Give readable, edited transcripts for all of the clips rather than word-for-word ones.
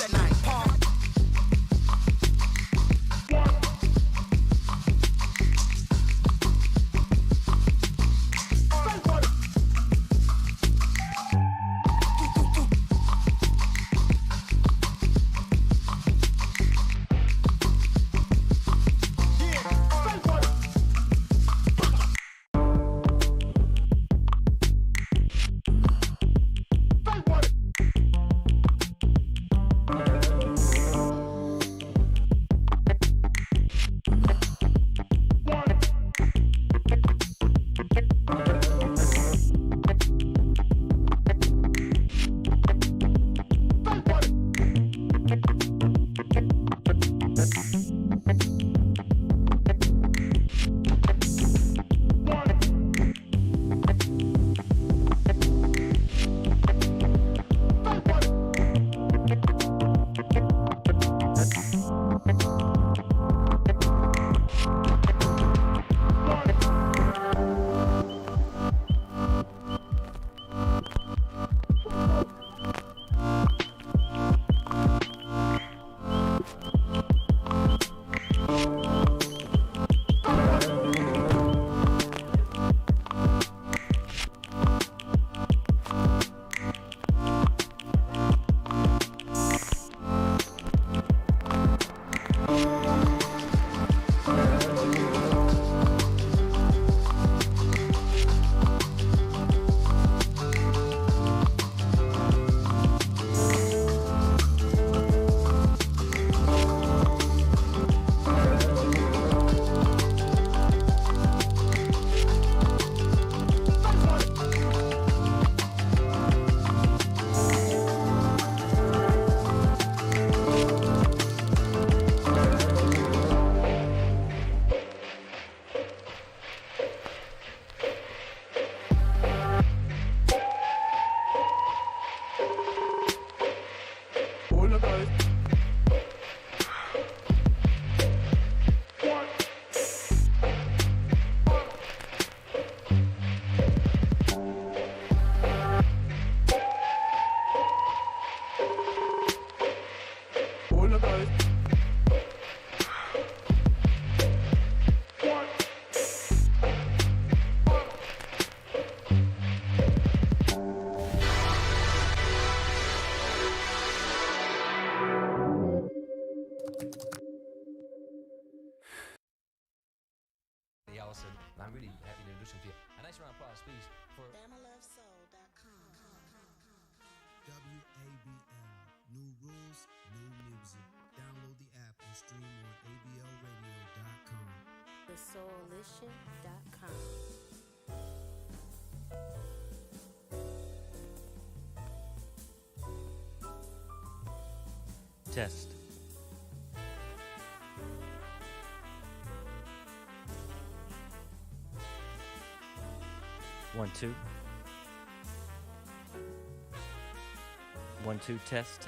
at night. Park. I'm really happy to introduce him to you. A nice round of applause, please, for BamaLoveSoul.com. WABL. New rules, new music. Download the app and stream on ablradio.com. TheSoulLition.com. Test. One, two. 1, 2, test.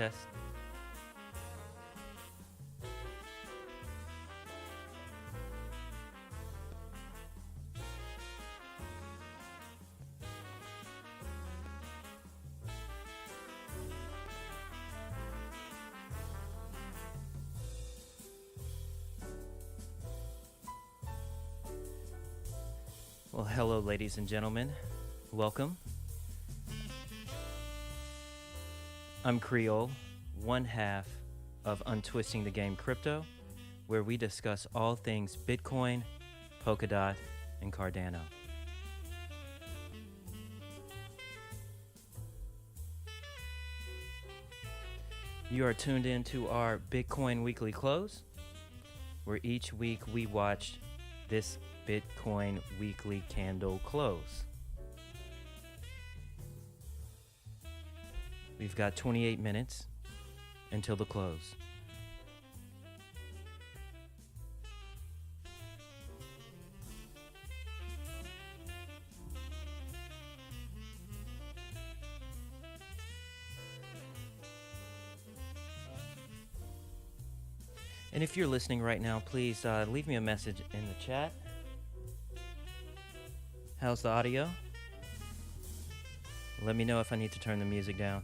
Well, hello, ladies and gentlemen. Welcome. I'm Creole, one half of Untwisting the Game Crypto, where we discuss all things Bitcoin, Polkadot, and Cardano. You are tuned in to our Bitcoin Weekly Close, where each week we watch this Bitcoin Weekly Candle close. We've got 28 minutes until the close. And if you're listening right now, please leave me a message in the chat. How's the audio? Let me know if I need to turn the music down.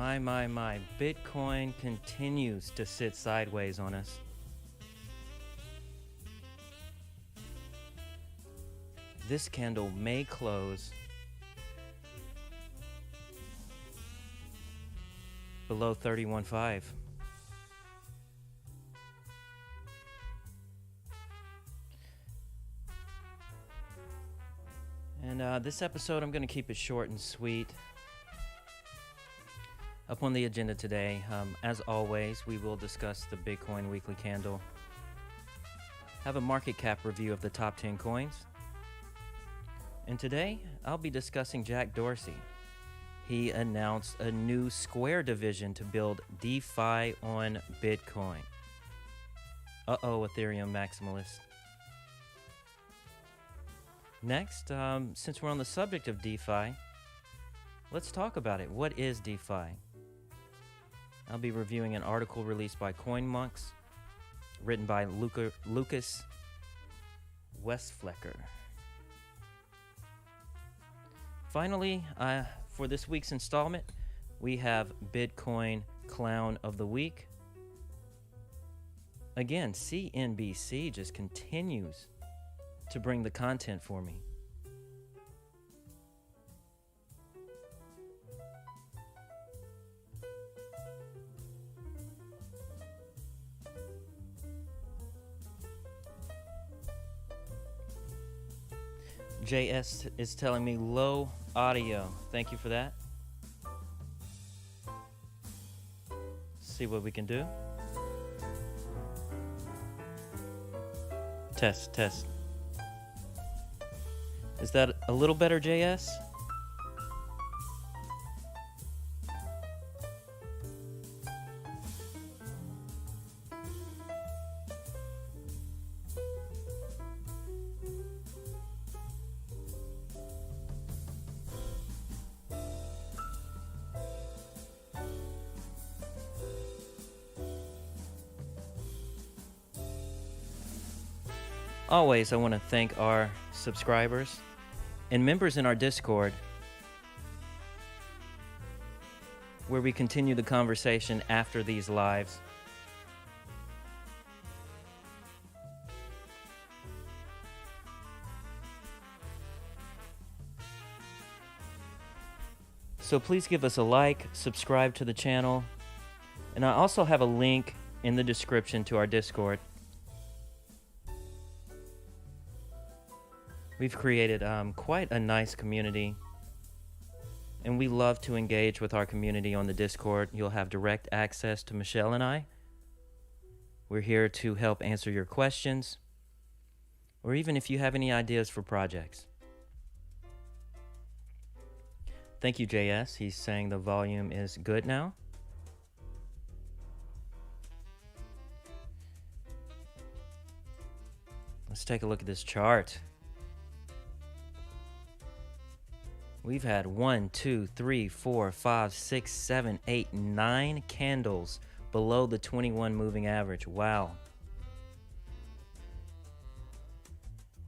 My. Bitcoin continues to sit sideways on us. This candle may close below 31.5. And this episode, I'm going to keep it short and sweet. Up on the agenda today, as always, we will discuss the Bitcoin weekly candle, have a market cap review of the top 10 coins, and today I'll be discussing Jack Dorsey. He announced a new Square division to build DeFi on Bitcoin. Uh-oh, Ethereum maximalists. Next, since we're on the subject of DeFi, let's talk about it. What is DeFi? I'll be reviewing an article released by CoinMonks, written by Lucas Westflecker. Finally, for this week's installment, we have Bitcoin Clown of the Week. Again, CNBC just continues to bring the content for me. JS is telling me low audio. Thank you for that. See what we can do. Test. Is that a little better, JS? Always, I want to thank our subscribers and members in our Discord, where we continue the conversation after these lives. So please give us a like, subscribe to the channel, and I also have a link in the description to our Discord. We've created quite a nice community, and we love to engage with our community on the Discord. You'll have direct access to Michelle and I. We're here to help answer your questions, or even if you have any ideas for projects. Thank you, JS. He's saying the volume is good now. Let's take a look at this chart. We've had 1, 2, 3, 4, 5, 6, 7, 8, 9 candles below the 21 moving average. Wow.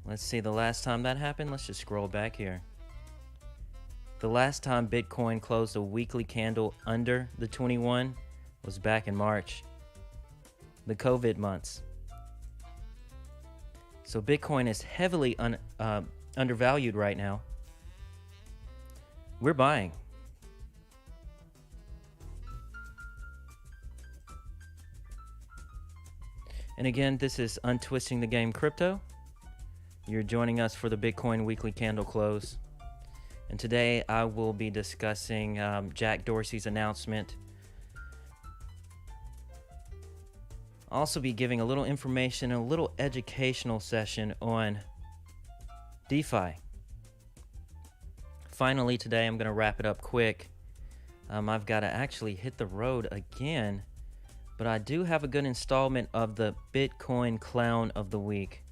Let's see the last time that happened. Let's just scroll back here. The last time Bitcoin closed a weekly candle under the 21 was back in March, the COVID months. So Bitcoin is heavily undervalued right now. We're buying. And again, this is Untwisting the Game Crypto. You're joining us for the Bitcoin weekly candle close. And today I will be discussing Jack Dorsey's announcement. I'll also be giving a little information and a little educational session on DeFi. Finally, today I'm going to wrap it up quick. I've got to actually hit the road again, but I do have a good installment of the Bitcoin Clown of the Week.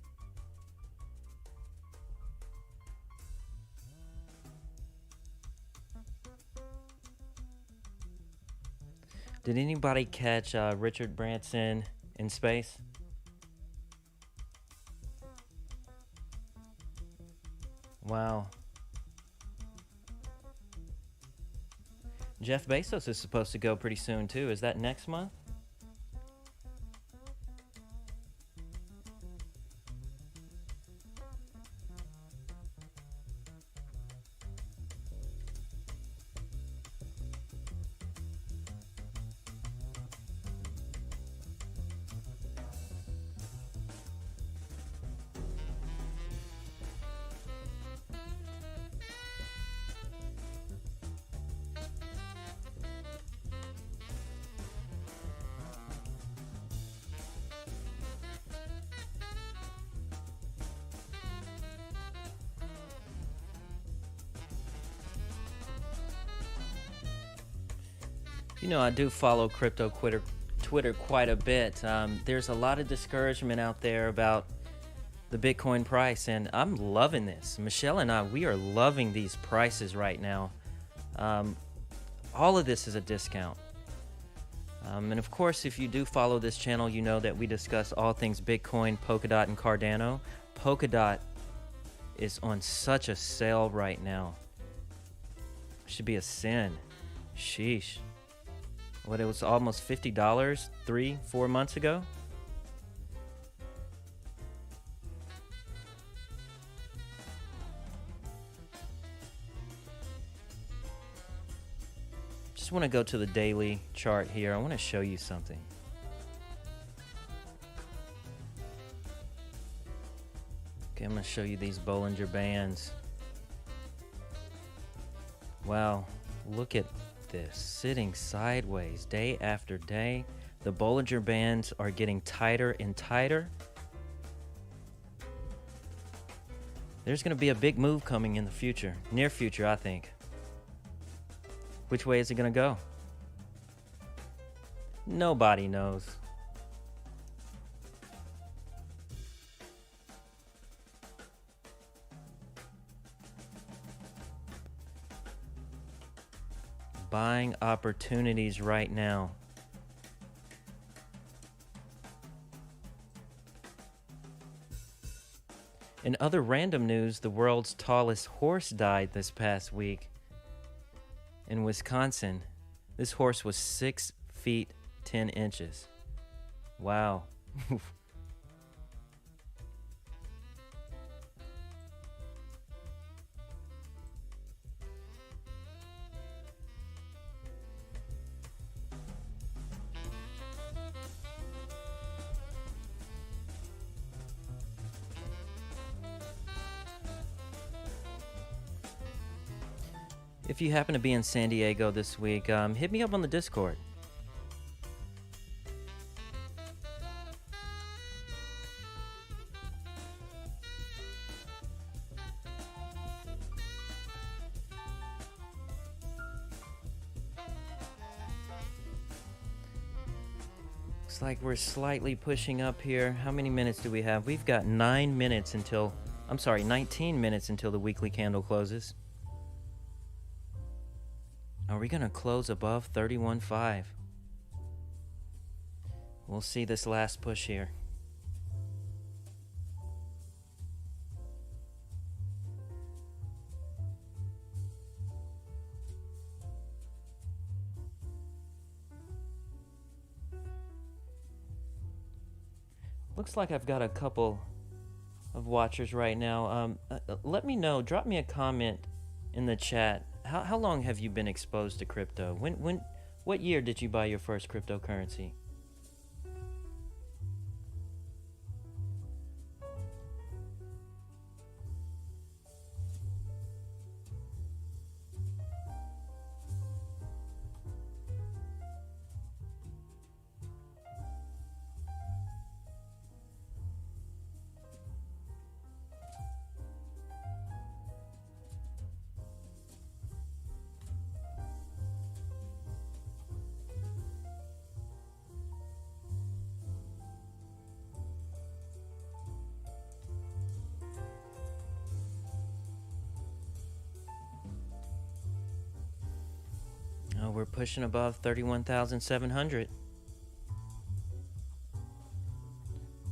Did anybody catch Richard Branson in space? Wow. Jeff Bezos is supposed to go pretty soon too. Is that next month? You know, I do follow crypto Twitter quite a bit. There's a lot of discouragement out there about the Bitcoin price, and I'm loving this. Michelle and I, we are loving these prices right now. All of this is a discount. And of course, if you do follow this channel, you know that we discuss all things Bitcoin, Polkadot, and Cardano. Polkadot is on such a sale right now. Should be a sin. Sheesh. What, it was almost $50 3-4 months ago? Just want to go to the daily chart here. I want to show you something. Okay, I'm going to show you these Bollinger Bands. Wow, look at this, sitting sideways day after day. The Bollinger Bands are getting tighter and tighter. There's going to be a big move coming in the future, near future, I think. Which way is it going to go? Nobody knows. Buying opportunities right now. In other random news, the world's tallest horse died this past week in Wisconsin. This horse was 6 feet 10 inches. Wow. If you happen to be in San Diego this week, hit me up on the Discord. Looks like we're slightly pushing up here. How many minutes do we have? We've got 19 minutes until the weekly candle closes. Are we going to close above 31.5? We'll see this last push here. Looks like I've got a couple of watchers right now. Let me know. Drop me a comment in the chat. How long have you been exposed to crypto? What year did you buy your first cryptocurrency? We're pushing above 31,700.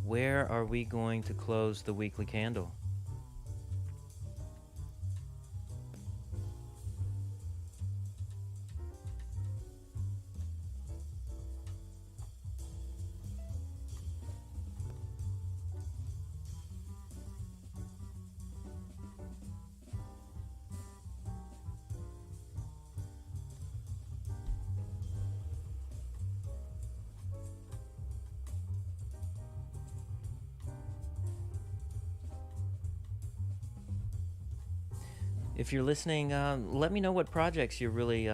Where are we going to close the weekly candle? If you're listening, let me know what projects you're really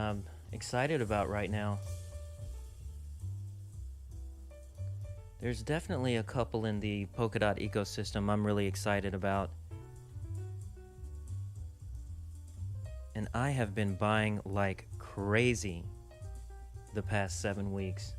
excited about right now. There's definitely a couple in the Polkadot ecosystem I'm really excited about. And I have been buying like crazy the past 7 weeks.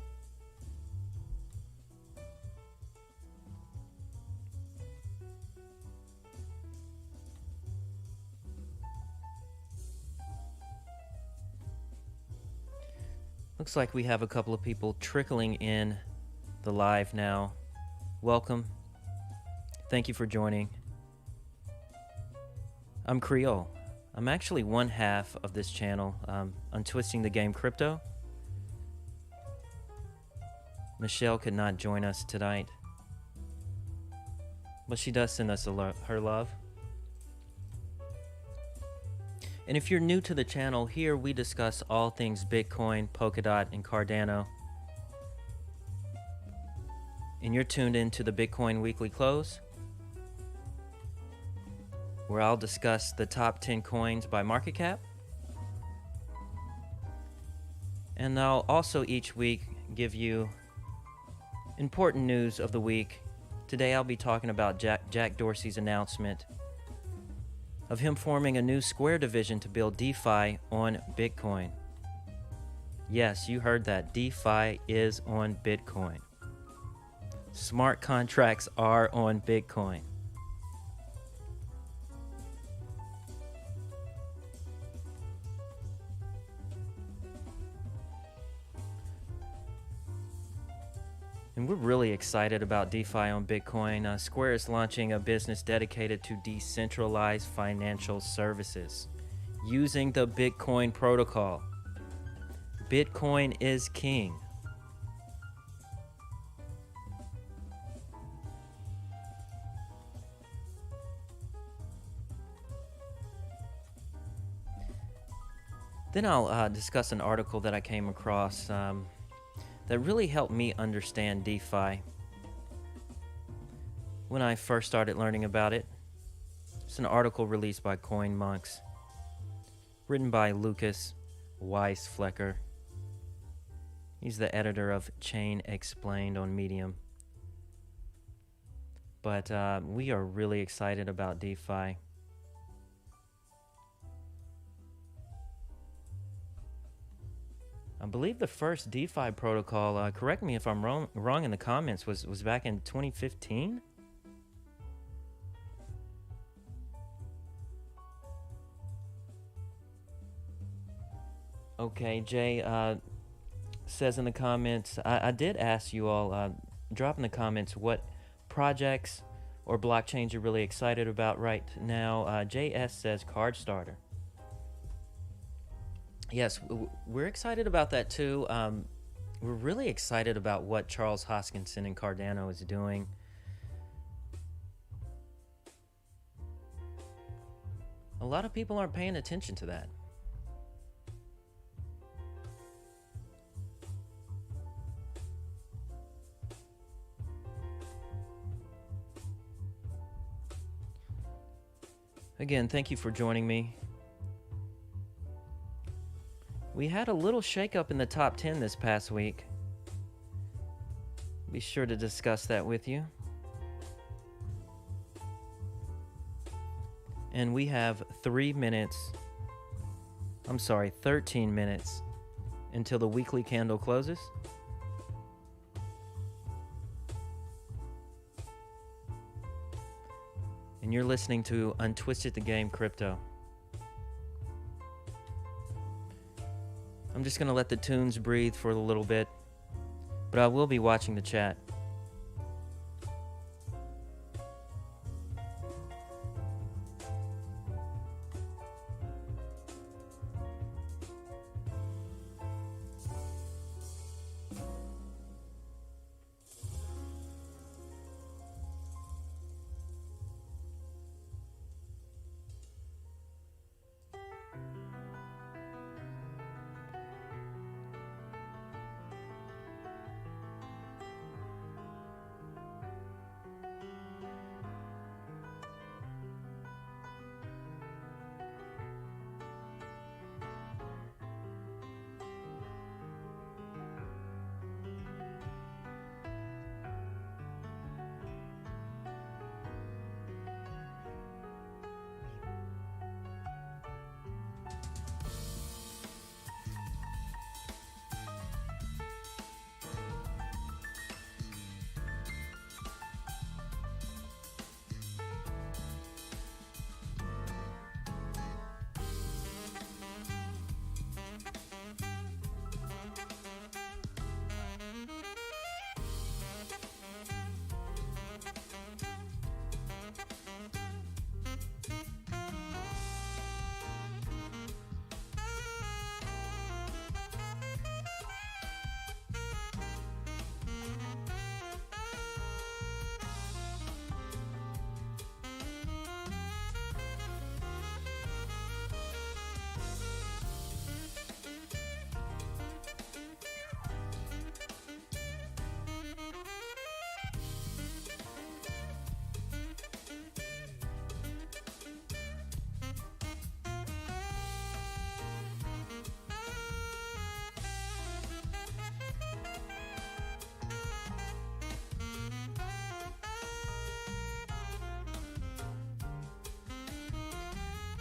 Looks like we have a couple of people trickling in the live now. Welcome. Thank you for joining. I'm Creole. I'm actually one half of this channel, Untwisting the Game Crypto. Michelle could not join us tonight, but she does send us her love. And if you're new to the channel, here we discuss all things Bitcoin, Polkadot, and Cardano. And you're tuned into the Bitcoin Weekly Close, where I'll discuss the top 10 coins by Marketcap. And I'll also each week give you important news of the week. Today I'll be talking about Jack Dorsey's announcement of him forming a new Square division to build DeFi on Bitcoin. Yes, you heard that. DeFi is on Bitcoin. Smart contracts are on Bitcoin. And we're really excited about DeFi on Bitcoin. Square is launching a business dedicated to decentralized financial services using the Bitcoin protocol. Bitcoin is king. Then I'll discuss an article that I came across that really helped me understand DeFi when I first started learning about it. It's an article released by CoinMonks, written by Lucas Weisflecker. He's the editor of Chain Explained on Medium. But we are really excited about DeFi. I believe the first DeFi protocol, correct me if I'm wrong in the comments, was back in 2015? Okay, Jay says in the comments, I did ask you all, drop in the comments what projects or blockchains you're really excited about right now. JS says Card Starter. Yes, we're excited about that too. We're really excited about what Charles Hoskinson and Cardano is doing. A lot of people aren't paying attention to that. Again, thank you for joining me. We had a little shakeup in the top 10 this past week. Be sure to discuss that with you. And we have 13 minutes until the weekly candle closes. And you're listening to Untwisted the Game Crypto. I'm just going to let the tunes breathe for a little bit, but I will be watching the chat.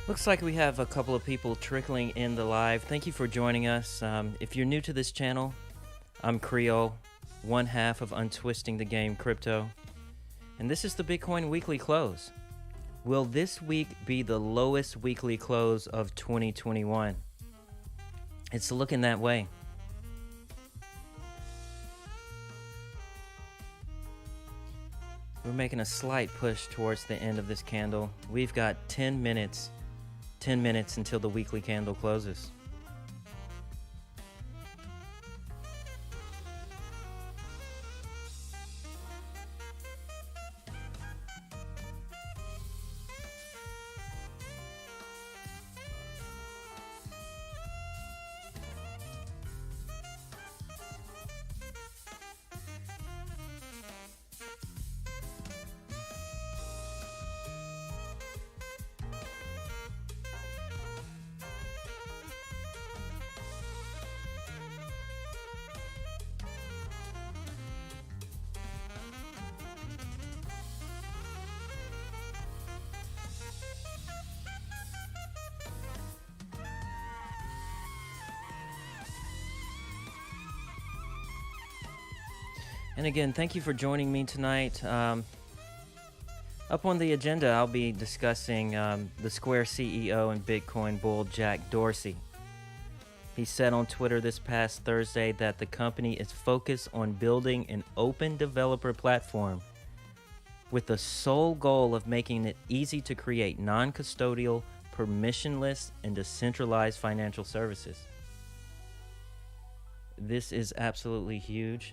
Looks like we have a couple of people trickling in the live. Thank you for joining us. If you're new to this channel, I'm Creole, one half of Untwisting the Game Crypto, and this is the Bitcoin Weekly Close. Will this week be the lowest weekly close of 2021? It's looking that way. We're making a slight push towards the end of this candle. We've got 10 minutes until the weekly candle closes. And again, thank you for joining me tonight. Up on the agenda, I'll be discussing the Square CEO and Bitcoin bull Jack Dorsey. He said on Twitter this past Thursday that the company is focused on building an open developer platform with the sole goal of making it easy to create non-custodial, permissionless, and decentralized financial services. This is absolutely huge.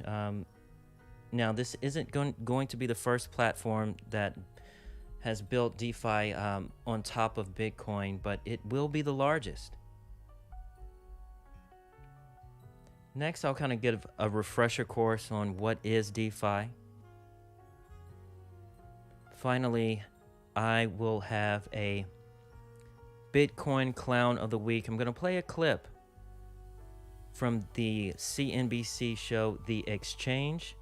Now, this isn't going to be the first platform that has built DeFi on top of Bitcoin, but it will be the largest. Next, I'll kind of give a refresher course on what is DeFi. Finally, I will have a Bitcoin Clown of the Week. I'm going to play a clip from the CNBC show The Exchange.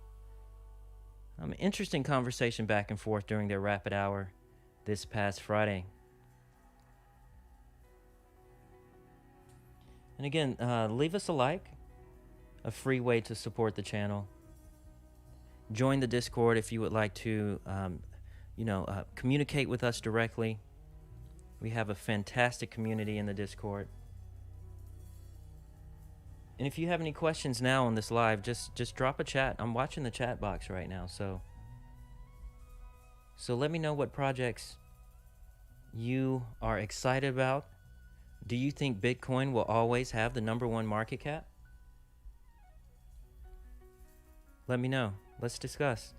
Interesting conversation back and forth during their rapid hour this past Friday. And again, leave us a like, a free way to support the channel. Join the Discord if you would like to, communicate with us directly. We have a fantastic community in the Discord. And if you have any questions now on this live, just drop a chat. I'm watching the chat box right now, so let me know what projects you are excited about. Do you think Bitcoin will always have the #1 market cap? Let me know. Let's discuss.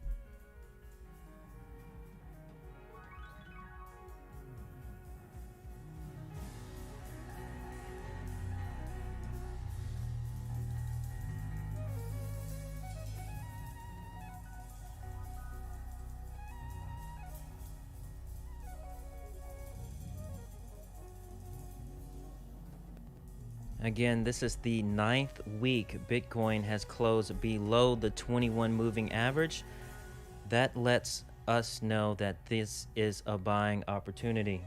Again, this is the 9th week Bitcoin has closed below the 21 moving average. That lets us know that this is a buying opportunity.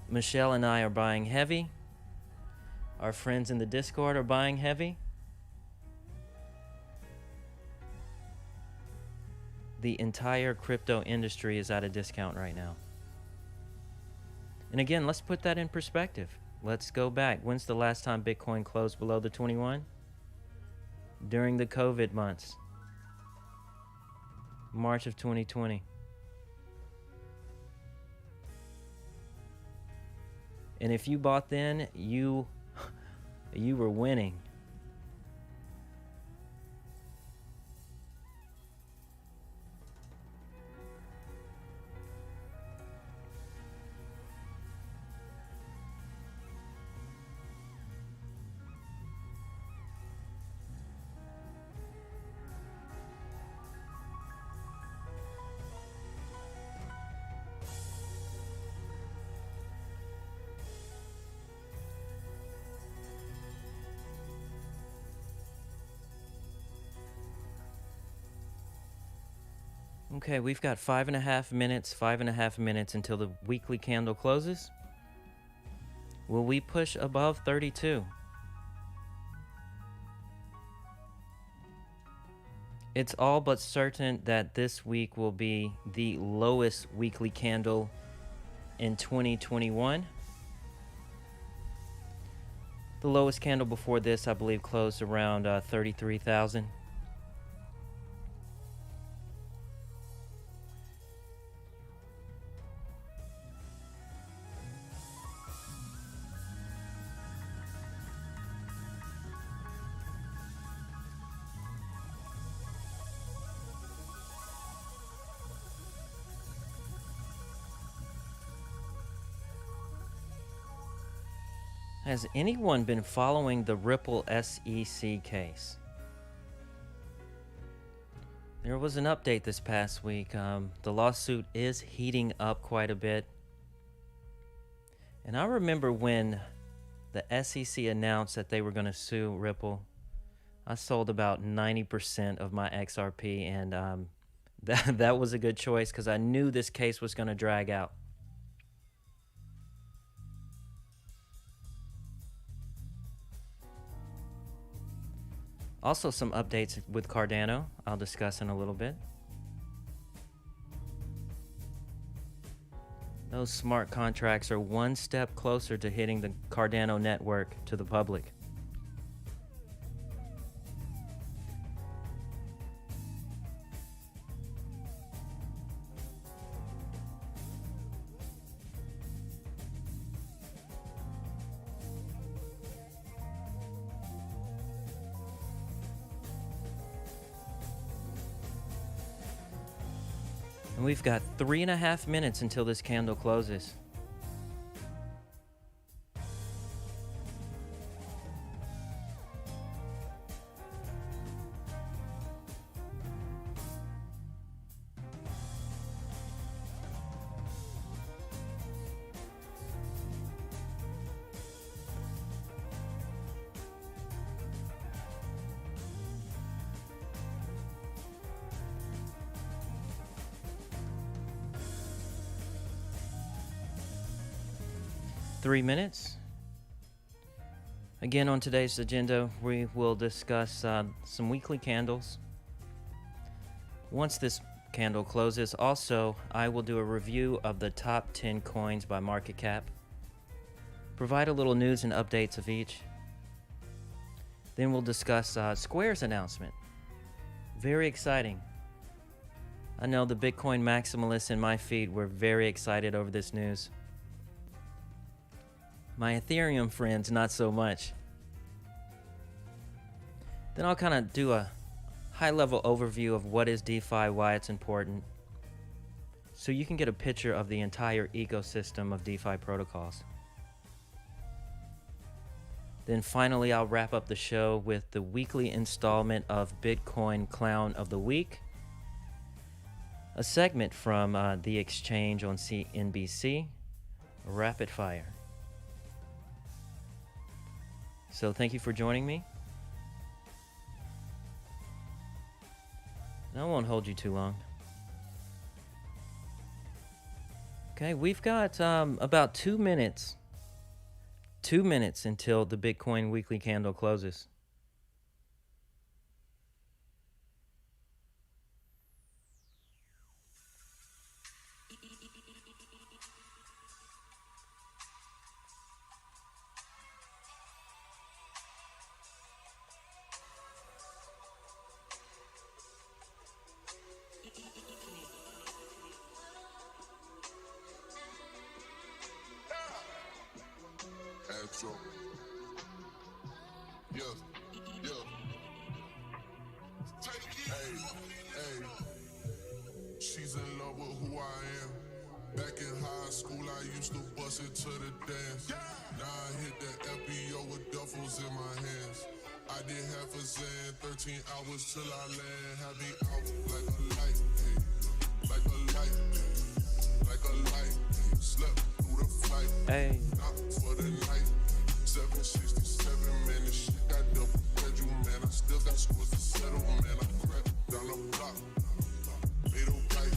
Michelle and I are buying heavy. Our friends in the Discord are buying heavy. The entire crypto industry is at a discount right now. And again, let's put that in perspective. Let's go back. When's the last time Bitcoin closed below the 21? During the COVID months. March of 2020. And if you bought then, you were winning. Okay, we've got 5.5 minutes until the weekly candle closes. Will we push above 32? It's all but certain that this week will be the lowest weekly candle in 2021. The lowest candle before this, I believe, closed around 33,000. Has anyone been following the Ripple SEC case? There was an update this past week. The lawsuit is heating up quite a bit. And I remember when the SEC announced that they were going to sue Ripple, I sold about 90% of my XRP, and that was a good choice because I knew this case was going to drag out. Also, some updates with Cardano I'll discuss in a little bit. Those smart contracts are one step closer to hitting the Cardano network to the public. And we've got 3.5 minutes until this candle closes. Three minutes. Again, on today's agenda, we will discuss some weekly candles. Once this candle closes, also, I will do a review of the top 10 coins by Marketcap. Provide a little news and updates of each. Then we'll discuss Square's announcement. Very exciting. I know the Bitcoin maximalists in my feed were very excited over this news. My Ethereum friends, not so much. Then I'll kind of do a high-level overview of what is DeFi, why it's important, so you can get a picture of the entire ecosystem of DeFi protocols. Then finally, I'll wrap up the show with the weekly installment of Bitcoin Clown of the Week, a segment from the exchange on CNBC, Rapid Fire. So thank you for joining me. And I won't hold you too long. Okay, we've got about 2 minutes. 2 minutes until the Bitcoin weekly candle closes. She's in love with who I am. Back in high school, I used to bust it to the dance. Now I hit the FBO with duffels in my hands. I did half a Zan, 13 hours till I land. Have me out like a light, like a light, like a light. Slept through the flight, not for the night. 767, man, this shit got double schedule, man. I still got scores to settle, man. I crept down the block, made a right.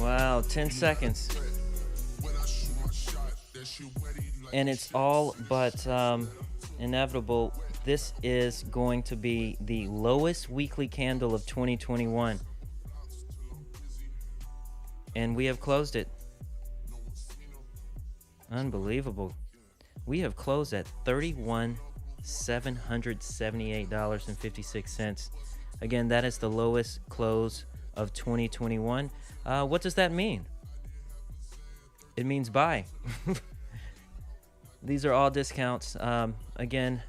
Wow, 10 seconds. And it's all but inevitable. This is going to be the lowest weekly candle of 2021. And we have closed it. Unbelievable. We have closed at $31,778.56. Again, that is the lowest close of 2021. What does that mean? It means buy. These are all discounts. Again,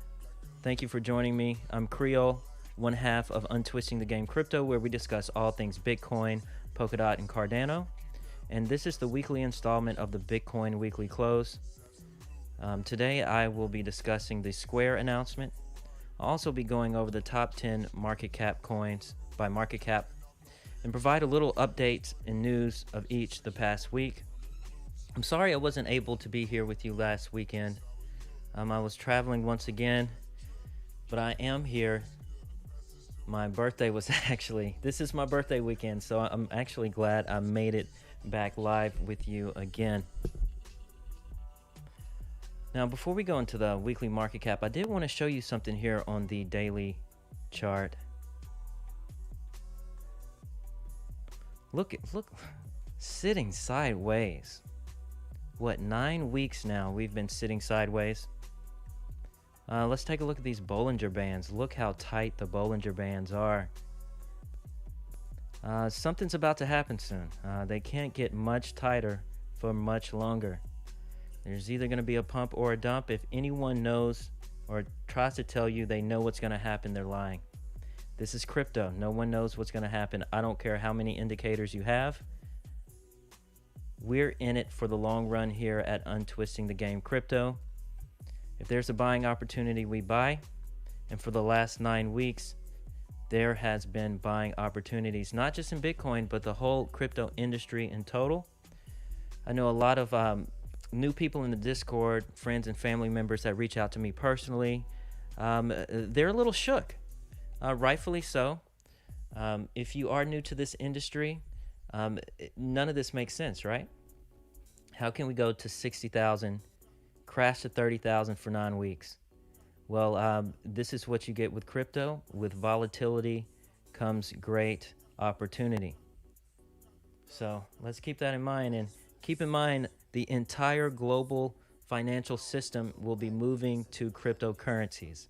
thank you for joining me. I'm Creole, one half of Untwisting the Game Crypto, where we discuss all things Bitcoin, Polkadot, and Cardano. And this is the weekly installment of the Bitcoin Weekly Close. Today, I will be discussing the Square announcement. I'll also be going over the top 10 market cap coins by Marketcap and provide a little updates and news of each the past week. I'm sorry I wasn't able to be here with you last weekend. I was traveling once again, but I am here. My birthday was this is my birthday weekend, so I'm actually glad I made it back live with you again. Now, before we go into the weekly market cap, I did want to show you something here on the daily chart. Look, sitting sideways. What, 9 weeks now we've been sitting sideways? Let's take a look at these Bollinger Bands. Look how tight the Bollinger Bands are. Something's about to happen soon. They can't get much tighter for much longer. There's either going to be a pump or a dump. If anyone knows or tries to tell you they know what's going to happen, they're lying. This is crypto. No one knows what's going to happen. I don't care how many indicators you have. We're in it for the long run here at Untwisting the Game Crypto. If there's a buying opportunity, we buy. And for the last 9 weeks, there has been buying opportunities, not just in Bitcoin, but the whole crypto industry in total. I know a lot of new people in the Discord, friends and family members that reach out to me personally. They're a little shook, rightfully so. If you are new to this industry, none of this makes sense, right? How can we go to 60,000, crash to 30,000 for 9 weeks? Well, this is what you get with crypto. With volatility comes great opportunity. So let's keep that in mind, and keep in mind the entire global financial system will be moving to cryptocurrencies.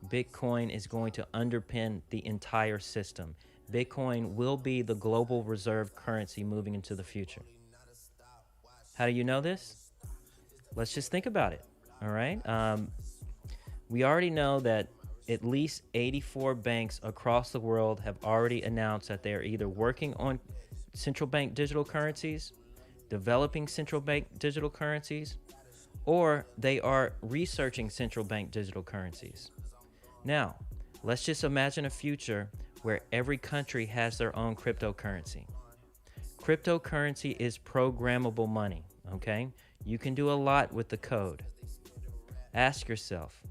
Bitcoin is going to underpin the entire system. Bitcoin will be the global reserve currency moving into the future. How do you know this? Let's just think about it, all right? We already know that at least 84 banks across the world have already announced that they are either working on central bank digital currencies, developing central bank digital currencies, or they are researching central bank digital currencies. Now, let's just imagine a future where every country has their own cryptocurrency. Cryptocurrency is programmable money, okay? You can do a lot with the code. Ask yourself,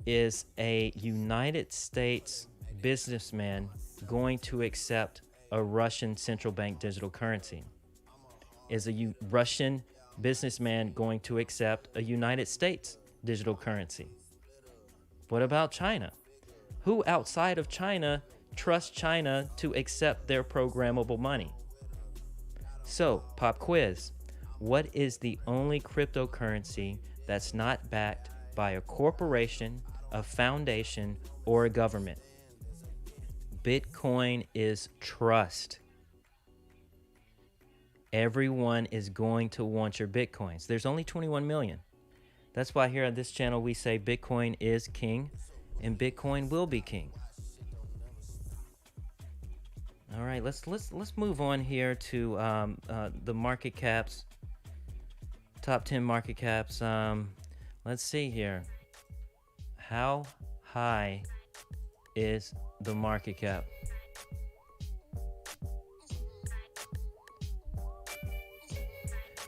is a United States businessman going to accept a Russian central bank digital currency? Is a Russian businessman going to accept a United States digital currency? What about China? Who outside of China trusts China to accept their programmable money? So, pop quiz. What is the only cryptocurrency that's not backed by a corporation, a foundation, or a government? Bitcoin is trust. Everyone is going to want your Bitcoins. There's only 21 million. That's why here on this channel we say Bitcoin is king and Bitcoin will be king. All right, let's move on here to the market caps, top 10 market caps. Let's see here. How high is the market cap?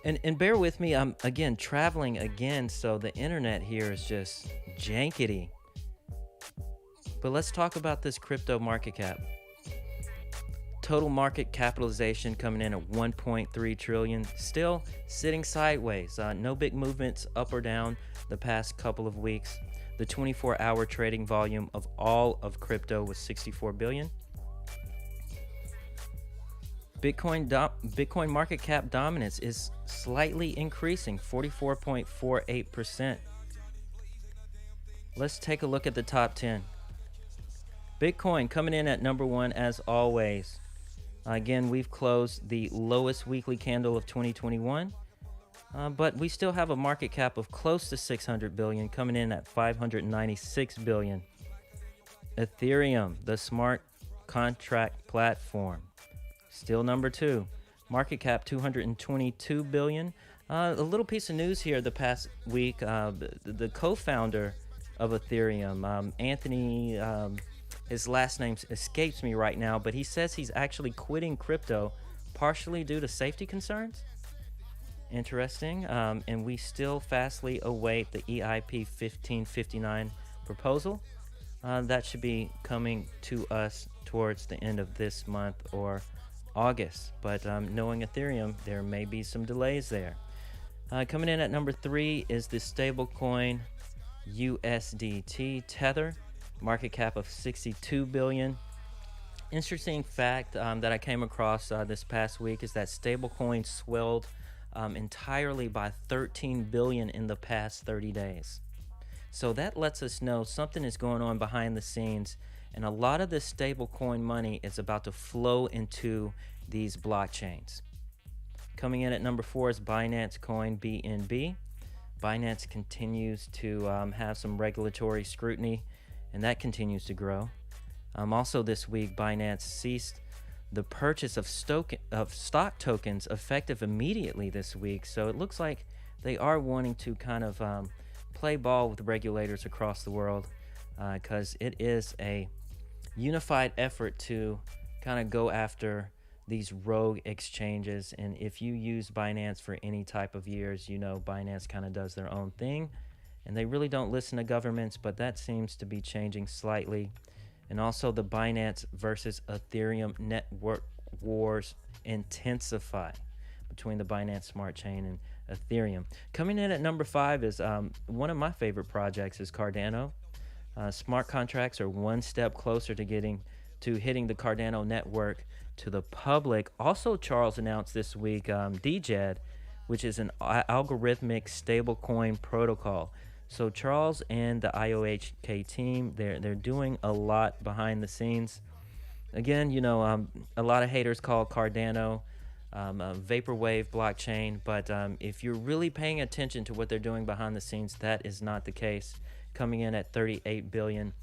And bear with me, I'm again traveling again, so the internet here is just jankety. But let's talk about this crypto market cap. Total market capitalization coming in at 1.3 trillion, still sitting sideways. No big movements up or down the past couple of weeks. The 24-hour trading volume of all of crypto was 64 billion. Bitcoin market cap dominance is slightly increasing, 44.48%. Let's take a look at the top 10. Bitcoin coming in at number 1 as always. Again, we've closed the lowest weekly candle of 2021, but we still have a market cap of close to 600 billion, coming in at 596 billion. Ethereum, the smart contract platform, still number 2. Market cap 222 billion. A little piece of news here the past week. The co-founder of Ethereum, Anthony, his last name escapes me right now, but he says he's actually quitting crypto partially due to safety concerns. Interesting. And we still fastly await the EIP 1559 proposal. That should be coming to us towards the end of this month or August. But knowing Ethereum, there may be some delays there. Coming in at number 3 is the stablecoin USDT Tether, market cap of 62 billion. Interesting fact that I came across this past week is that stablecoin swelled entirely by 13 billion in the past 30 days. So that lets us know something is going on behind the scenes, and a lot of this stablecoin money is about to flow into these blockchains. Coming in at number 4 is Binance Coin BNB. Binance continues to have some regulatory scrutiny, and that continues to grow. Also this week, Binance ceased the purchase of stock tokens effective immediately this week. So it looks like they are wanting to kind of play ball with regulators across the world, because it is a unified effort to kind of go after these rogue exchanges. And if you use Binance for any type of years, you know Binance kind of does their own thing, and they really don't listen to governments, but that seems to be changing slightly. And also the Binance versus Ethereum network wars intensify between the Binance Smart Chain and Ethereum. Coming in at number 5 is one of my favorite projects is Cardano. Smart contracts are one step closer to hitting the Cardano network to the public. Also, Charles announced this week DJED, which is an algorithmic stablecoin protocol. So Charles and the IOHK team, they're doing a lot behind the scenes. Again, you know, a lot of haters call Cardano a vaporwave blockchain, but if you're really paying attention to what they're doing behind the scenes, that is not the case. Coming in at 38 billion.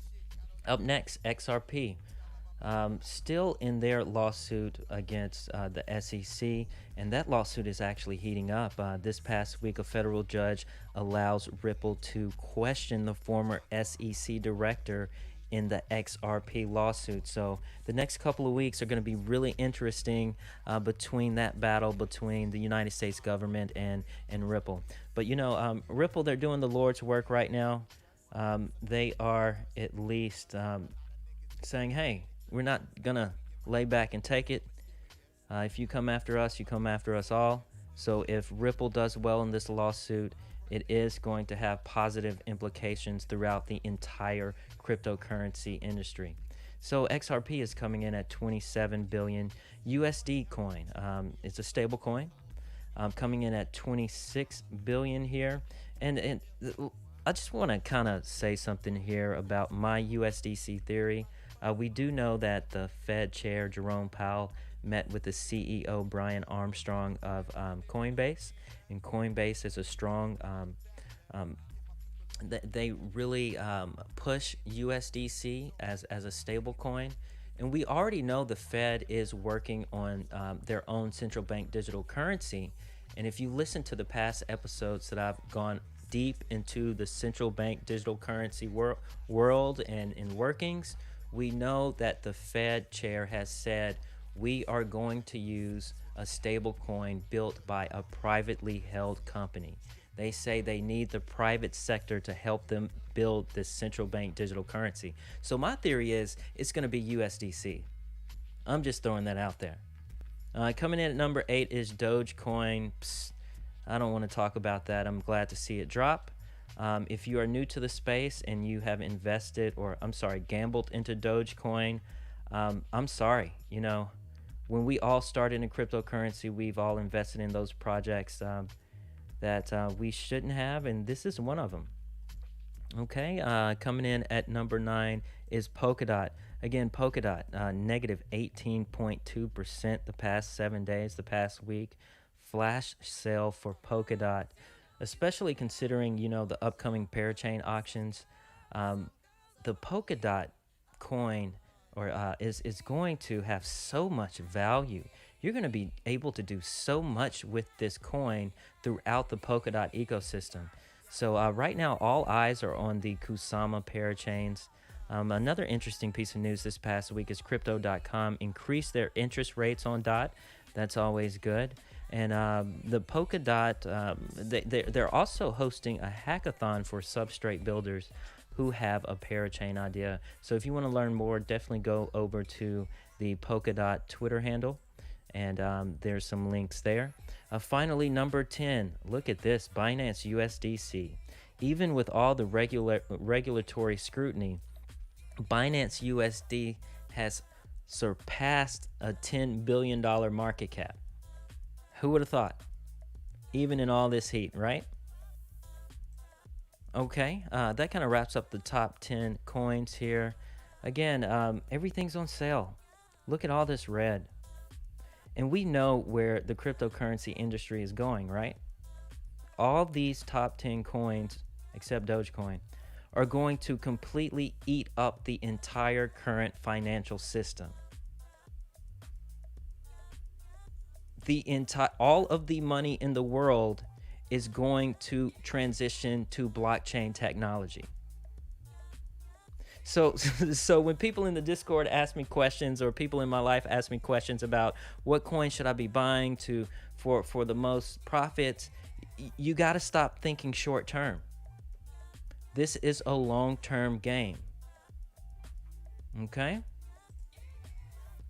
Up next, XRP. Still in their lawsuit against the SEC, and that lawsuit is actually heating up. This past week, a federal judge allows Ripple to question the former SEC director in the XRP lawsuit. So the next couple of weeks are going to be really interesting between that battle between the United States government and Ripple. But you know, Ripple, they're doing the Lord's work right now. They are at least saying, hey, we're not going to lay back and take it. If you come after us, you come after us all. So if Ripple does well in this lawsuit, it is going to have positive implications throughout the entire cryptocurrency industry. So XRP is coming in at 27 billion. USD coin, it's a stable coin, coming in at 26 billion here. And I just want to kind of say something here about my USDC theory. We do know that the Fed chair, Jerome Powell, met with the CEO, Brian Armstrong of Coinbase. And Coinbase is a strong, they really push USDC as a stable coin. And we already know the Fed is working on their own central bank digital currency. And if you listen to the past episodes that I've gone deep into the central bank digital currency world and workings, we know that the Fed chair has said we are going to use a stable coin built by a privately held company. They say they need the private sector to help them build this central bank digital currency. So my theory is it's going to be USDC. I'm just throwing that out there. Coming in at number 8 is Dogecoin. I don't want to talk about that. I'm glad to see it drop. If you are new to the space and you have gambled into Dogecoin, I'm sorry. When we all started in cryptocurrency, we've all invested in those projects that we shouldn't have, and this is one of them. Okay, coming in at number 9 is Polkadot. Again, Polkadot, negative 18.2% the past 7 days, the past week. Flash sale for Polkadot, especially considering, the upcoming parachain auctions. The Polkadot coin is going to have so much value. You're going to be able to do so much with this coin throughout the Polkadot ecosystem. So right now, all eyes are on the Kusama parachains. Another interesting piece of news this past week is Crypto.com increased their interest rates on DOT. That's always good. And the Polkadot, they're also hosting a hackathon for substrate builders who have a parachain idea. So if you want to learn more, definitely go over to the Polkadot Twitter handle, and there's some links there. Finally, number 10, look at this, Binance USDC. Even with all the regulatory scrutiny, Binance USD has surpassed a $10 billion market cap. Who would have thought? Even in all this heat, right? Okay, that kind of wraps up the top 10 coins here. Again, everything's on sale. Look at all this red. And we know where the cryptocurrency industry is going, right? All these top 10 coins, except Dogecoin, are going to completely eat up the entire current financial system. All of the money in the world is going to transition to blockchain technology. So when people in the Discord ask me questions, or people in my life ask me questions about what coin should I be buying for the most profits, you got to stop thinking short term. This is a long-term game. Okay?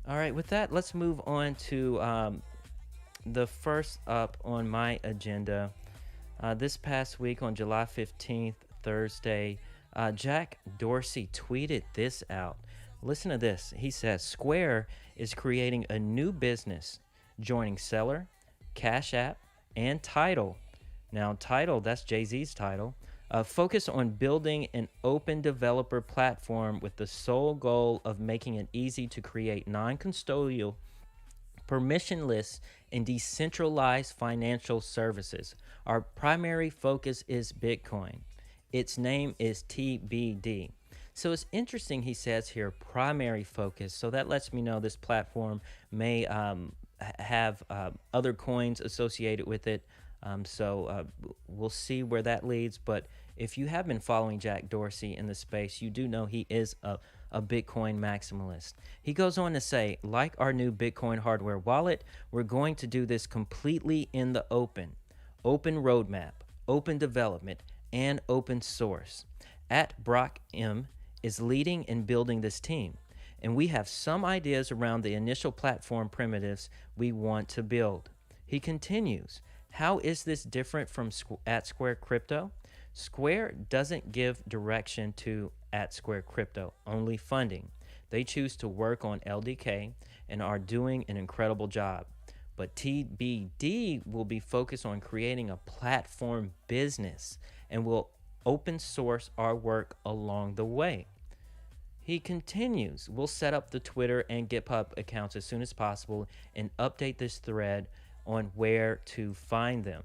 All right, with that, let's move on to the first up on my agenda. This past week on July 15th, Thursday, Jack Dorsey tweeted this out. Listen to this. He says, Square is creating a new business, joining Seller, Cash App, and Tidal. Now, Tidal, that's Jay-Z's Tidal. Focus on building an open developer platform with the sole goal of making it easy to create non-custodial, permissionless, and decentralized financial services. Our primary focus is Bitcoin. Its name is TBD. So it's interesting, he says here, primary focus. So that lets me know this platform may have other coins associated with it. So we'll see where that leads. But if you have been following Jack Dorsey in the space, you do know he is a Bitcoin maximalist. He goes on to say, like our new Bitcoin hardware wallet, we're going to do this completely in the open roadmap, open development, and open source. Brock M is leading and building this team, and we have some ideas around the initial platform primitives we want to build. He continues, how is this different from @Square Crypto? Square doesn't give direction to @Square Crypto, only funding. They choose to work on LDK and are doing an incredible job. But TBD will be focused on creating a platform business and will open source our work along the way. He continues, we'll set up the Twitter and GitHub accounts as soon as possible and update this thread on where to find them.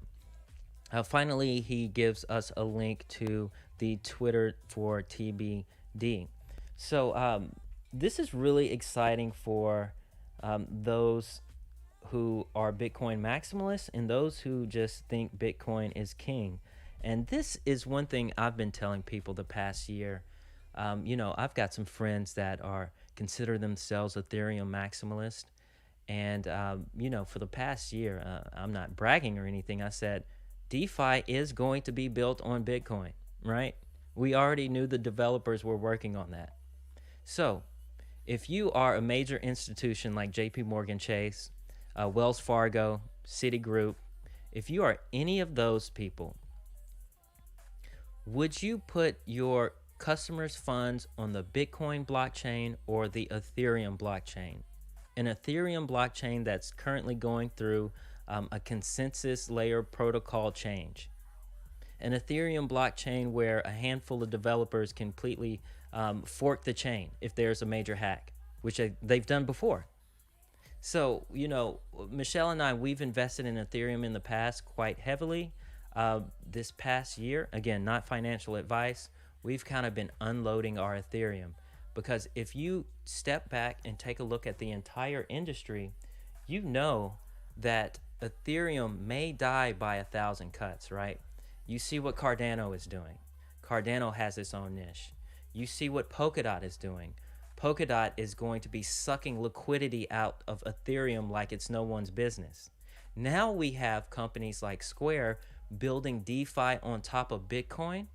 Finally, he gives us a link to the Twitter for TBD. So this is really exciting for those who are Bitcoin maximalists and those who just think Bitcoin is king. And this is one thing I've been telling people the past year. I've got some friends that consider themselves Ethereum maximalist. And, for the past year, I'm not bragging or anything. I said, DeFi is going to be built on Bitcoin, right? We already knew the developers were working on that. So If you are a major institution like JP Morgan Chase, Wells Fargo, Citigroup, if you are any of those people, would you put your customers' funds on the Bitcoin blockchain or the Ethereum blockchain? An Ethereum blockchain that's currently going through a consensus layer protocol change. An Ethereum blockchain where a handful of developers completely fork the chain if there's a major hack, which they've done before. So, Michelle and I, we've invested in Ethereum in the past quite heavily. This past year, again, not financial advice, we've kind of been unloading our Ethereum, because if you step back and take a look at the entire industry, you know that Ethereum may die by 1,000 cuts, right? You see what Cardano is doing. Cardano has its own niche. You see what Polkadot is doing. Polkadot is going to be sucking liquidity out of Ethereum like it's no one's business. Now we have companies like Square building DeFi on top of Bitcoin.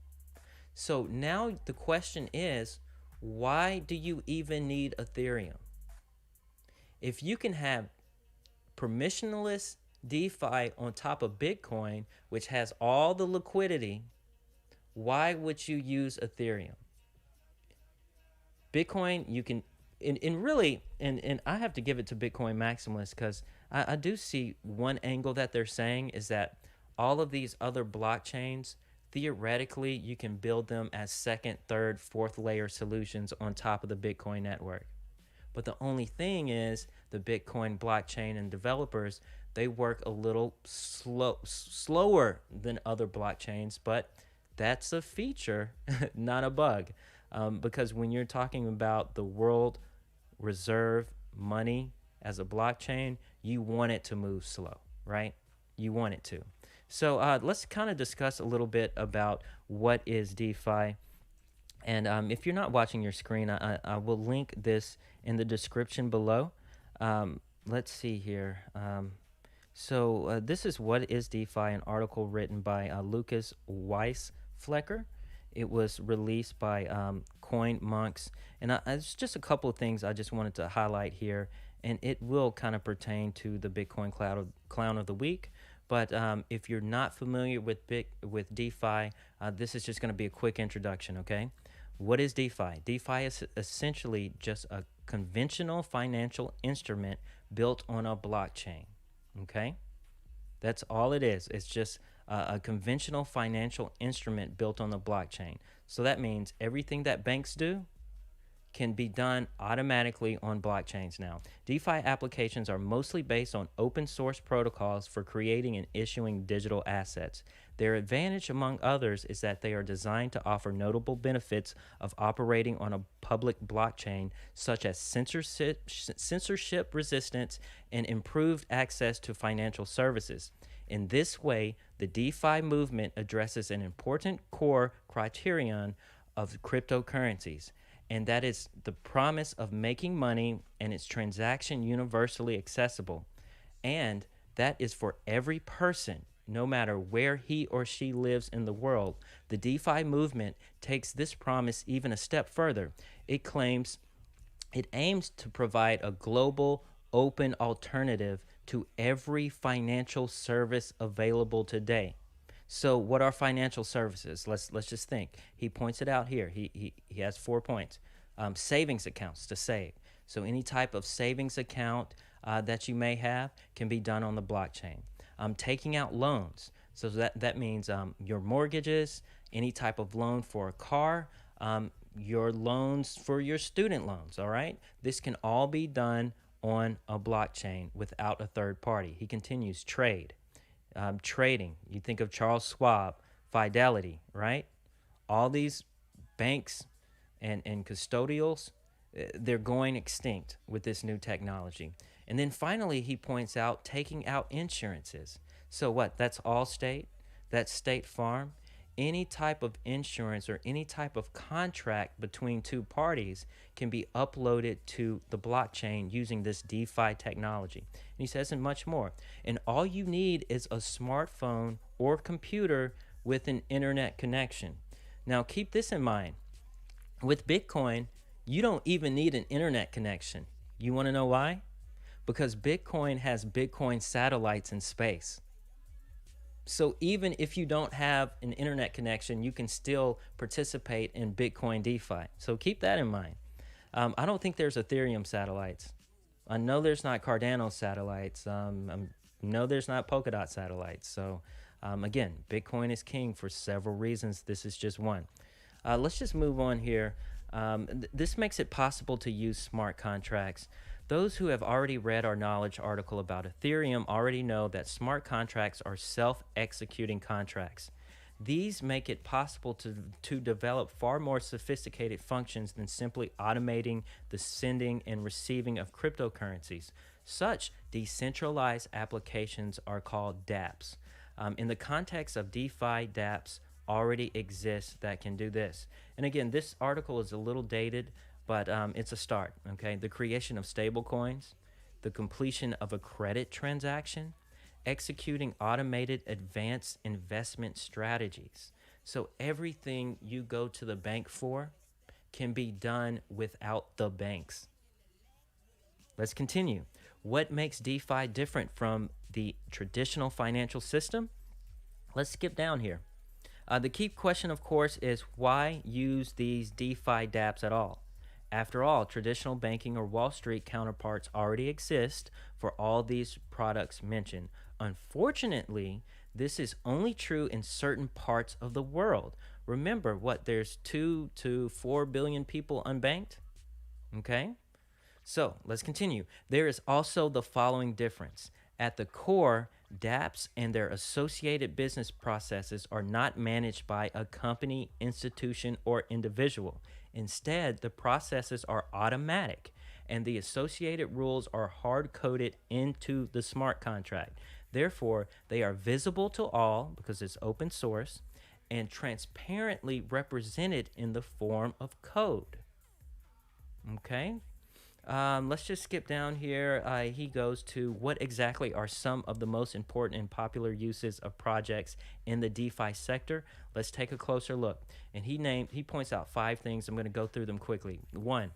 So now the question is, why do you even need Ethereum? If you can have permissionless DeFi on top of Bitcoin, which has all the liquidity, why would you use Ethereum? Bitcoin, you can, and I have to give it to Bitcoin maximalists, because I do see one angle that they're saying is that all of these other blockchains, theoretically, you can build them as second, third, fourth layer solutions on top of the Bitcoin network. But the only thing is, the Bitcoin blockchain and developers, they work a little slower than other blockchains, but that's a feature, not a bug. Because when you're talking about the world reserve money as a blockchain, you want it to move slow, right? You want it to. So let's kind of discuss a little bit about what is DeFi. And if you're not watching your screen, I will link this in the description below. Let's see here. So this is What is DeFi, an article written by Lucas Weisflecker. It was released by Coin Monks. And it's just a couple of things I just wanted to highlight here. And it will kind of pertain to the Bitcoin Clown of the Week. But if you're not familiar with DeFi, this is just going to be a quick introduction, okay? What is DeFi? DeFi is essentially just a conventional financial instrument built on a blockchain, okay? That's all it is. It's just a conventional financial instrument built on the blockchain. So that means everything that banks do can be done automatically on blockchains now. DeFi applications are mostly based on open source protocols for creating and issuing digital assets. Their advantage, among others, is that they are designed to offer notable benefits of operating on a public blockchain, such as censorship resistance and improved access to financial services. In this way, the DeFi movement addresses an important core criterion of cryptocurrencies, and that is the promise of making money and its transaction universally accessible. And that is for every person, no matter where he or she lives in the world. The DeFi movement takes this promise even a step further. It claims it aims to provide a global, open alternative to every financial service available today. So what are financial services? Let's just think. He points it out here. He has 4 points. Savings accounts to save. So any type of savings account that you may have can be done on the blockchain. Taking out loans. So that means your mortgages, any type of loan for a car, your loans for your student loans, all right? This can all be done on a blockchain without a third party. He continues, trade. Trading, you think of Charles Schwab, Fidelity, right? All these banks and custodials, they're going extinct with this new technology. And then finally, he points out taking out insurances. So what? That's Allstate, that's State Farm. Any type of insurance or any type of contract between two parties can be uploaded to the blockchain using this DeFi technology. And he says, and much more. And all you need is a smartphone or computer with an internet connection. Now, keep this in mind. With Bitcoin, You don't even need an internet connection. You want to know why? Because Bitcoin has Bitcoin satellites in space. So even if you don't have an internet connection, you can still participate in Bitcoin DeFi. So keep that in mind. I don't think there's Ethereum satellites. I know there's not Cardano satellites. I know there's not Polkadot satellites. So again, Bitcoin is king for several reasons. This is just one. Let's just move on here. This makes it possible to use smart contracts. Those who have already read our knowledge article about Ethereum already know that smart contracts are self-executing contracts. These make it possible to develop far more sophisticated functions than simply automating the sending and receiving of cryptocurrencies. Such decentralized applications are called dApps. In the context of DeFi, dApps already exist that can do this. And again, this article is a little dated, but it's a start, okay? The creation of stablecoins, the completion of a credit transaction, executing automated advanced investment strategies. So everything you go to the bank for can be done without the banks. Let's continue. What makes DeFi different from the traditional financial system? Let's skip down here. The key question, of course, is why use these DeFi dApps at all? After all, traditional banking or Wall Street counterparts already exist for all these products mentioned. Unfortunately, this is only true in certain parts of the world. Remember, there's 2 to 4 billion people unbanked? Okay? So, let's continue. There is also the following difference. At the core, dApps and their associated business processes are not managed by a company, institution, or individual. Instead, the processes are automatic, and the associated rules are hard-coded into the smart contract. Therefore, they are visible to all because it's open source and transparently represented in the form of code. Okay? Let's just skip down here. He goes to what exactly are some of the most important and popular uses of projects in the DeFi sector. Let's take a closer look. And he points out 5 things. I'm going to go through them quickly. 1,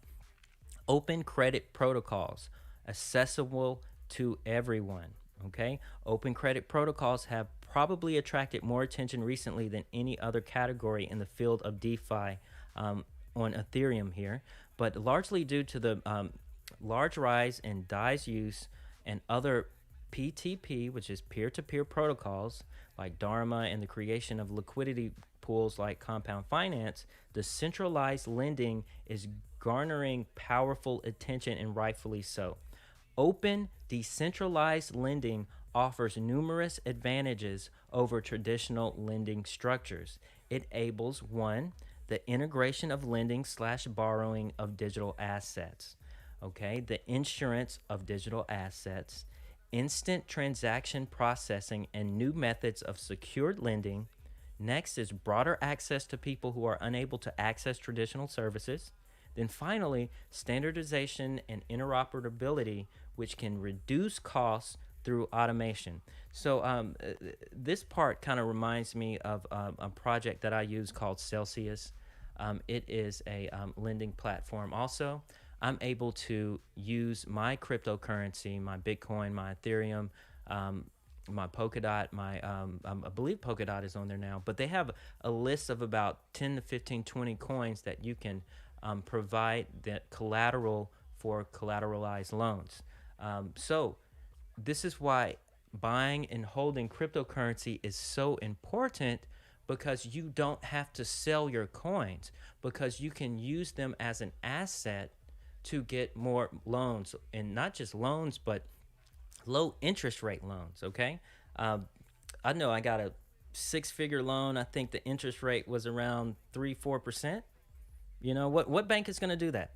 open credit protocols, accessible to everyone. Okay, open credit protocols have probably attracted more attention recently than any other category in the field of DeFi on Ethereum here, but largely due to the large rise in DAI's use and other PTP, which is peer-to-peer protocols like Dharma, and the creation of liquidity pools like Compound Finance, the centralized lending is garnering powerful attention, and rightfully so. Open, decentralized lending offers numerous advantages over traditional lending structures. It enables 1, the integration of lending/borrowing of digital assets. Okay, the insurance of digital assets, instant transaction processing, and new methods of secured lending. Next is broader access to people who are unable to access traditional services. Then finally, standardization and interoperability, which can reduce costs through automation. So this part kind of reminds me of a project that I use called Celsius. It is a lending platform. Also, I'm able to use my cryptocurrency, my Bitcoin, my Ethereum, my Polkadot, I believe Polkadot is on there now, but they have a list of about 10 to 15, 20 coins that you can provide that collateral for collateralized loans. So this is why buying and holding cryptocurrency is so important, because you don't have to sell your coins, because you can use them as an asset to get more loans, and not just loans, but low interest rate loans. Okay. I know I got a 6-figure loan. I think the interest rate was around 3-4%. You know, what bank is going to do that?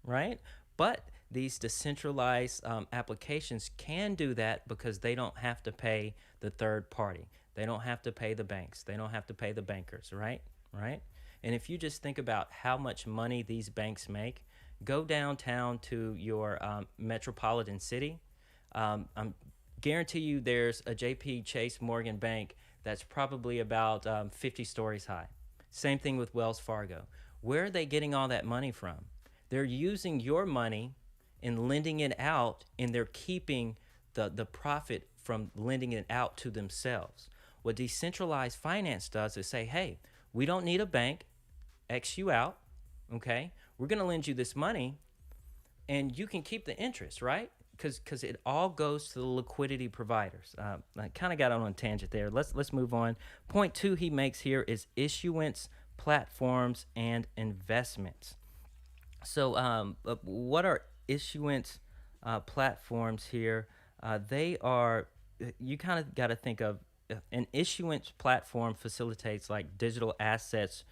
Right. But these decentralized applications can do that because they don't have to pay the third party. They don't have to pay the banks. They don't have to pay the bankers, right? Right. And if you just think about how much money these banks make, go downtown to your metropolitan city. I guarantee you there's a JP Chase Morgan Bank that's probably about 50 stories high. Same thing with Wells Fargo. Where are they getting all that money from? They're using your money and lending it out, and they're keeping the profit from lending it out to themselves. What decentralized finance does is say, hey, we don't need a bank, X you out, okay? We're going to lend you this money, and you can keep the interest, right? Because it all goes to the liquidity providers. I kind of got on a tangent there. Let's move on. Point 2 he makes here is issuance, platforms, and investments. So what are issuance platforms here? They are, you kind of got to think of an issuance platform facilitates like digital assets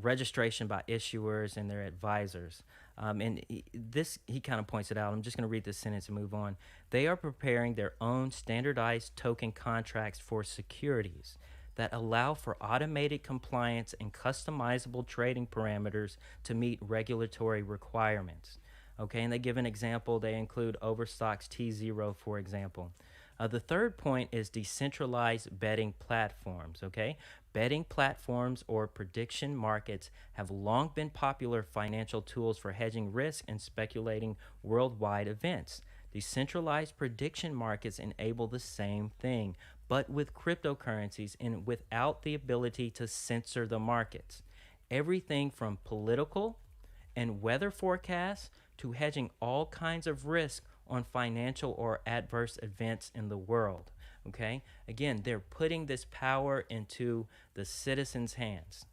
registration by issuers and their advisors. He kind of points it out. I'm just going to read this sentence and move on. They are preparing their own standardized token contracts for securities that allow for automated compliance and customizable trading parameters to meet regulatory requirements. Okay, and they give an example. They include Overstock's T0, for example. The third point is decentralized betting platforms, okay? Betting platforms or prediction markets have long been popular financial tools for hedging risk and speculating worldwide events. Decentralized prediction markets enable the same thing, but with cryptocurrencies and without the ability to censor the markets. Everything from political and weather forecasts to hedging all kinds of risk on financial or adverse events in the world. Okay? Again, they're putting this power into the citizens' hands.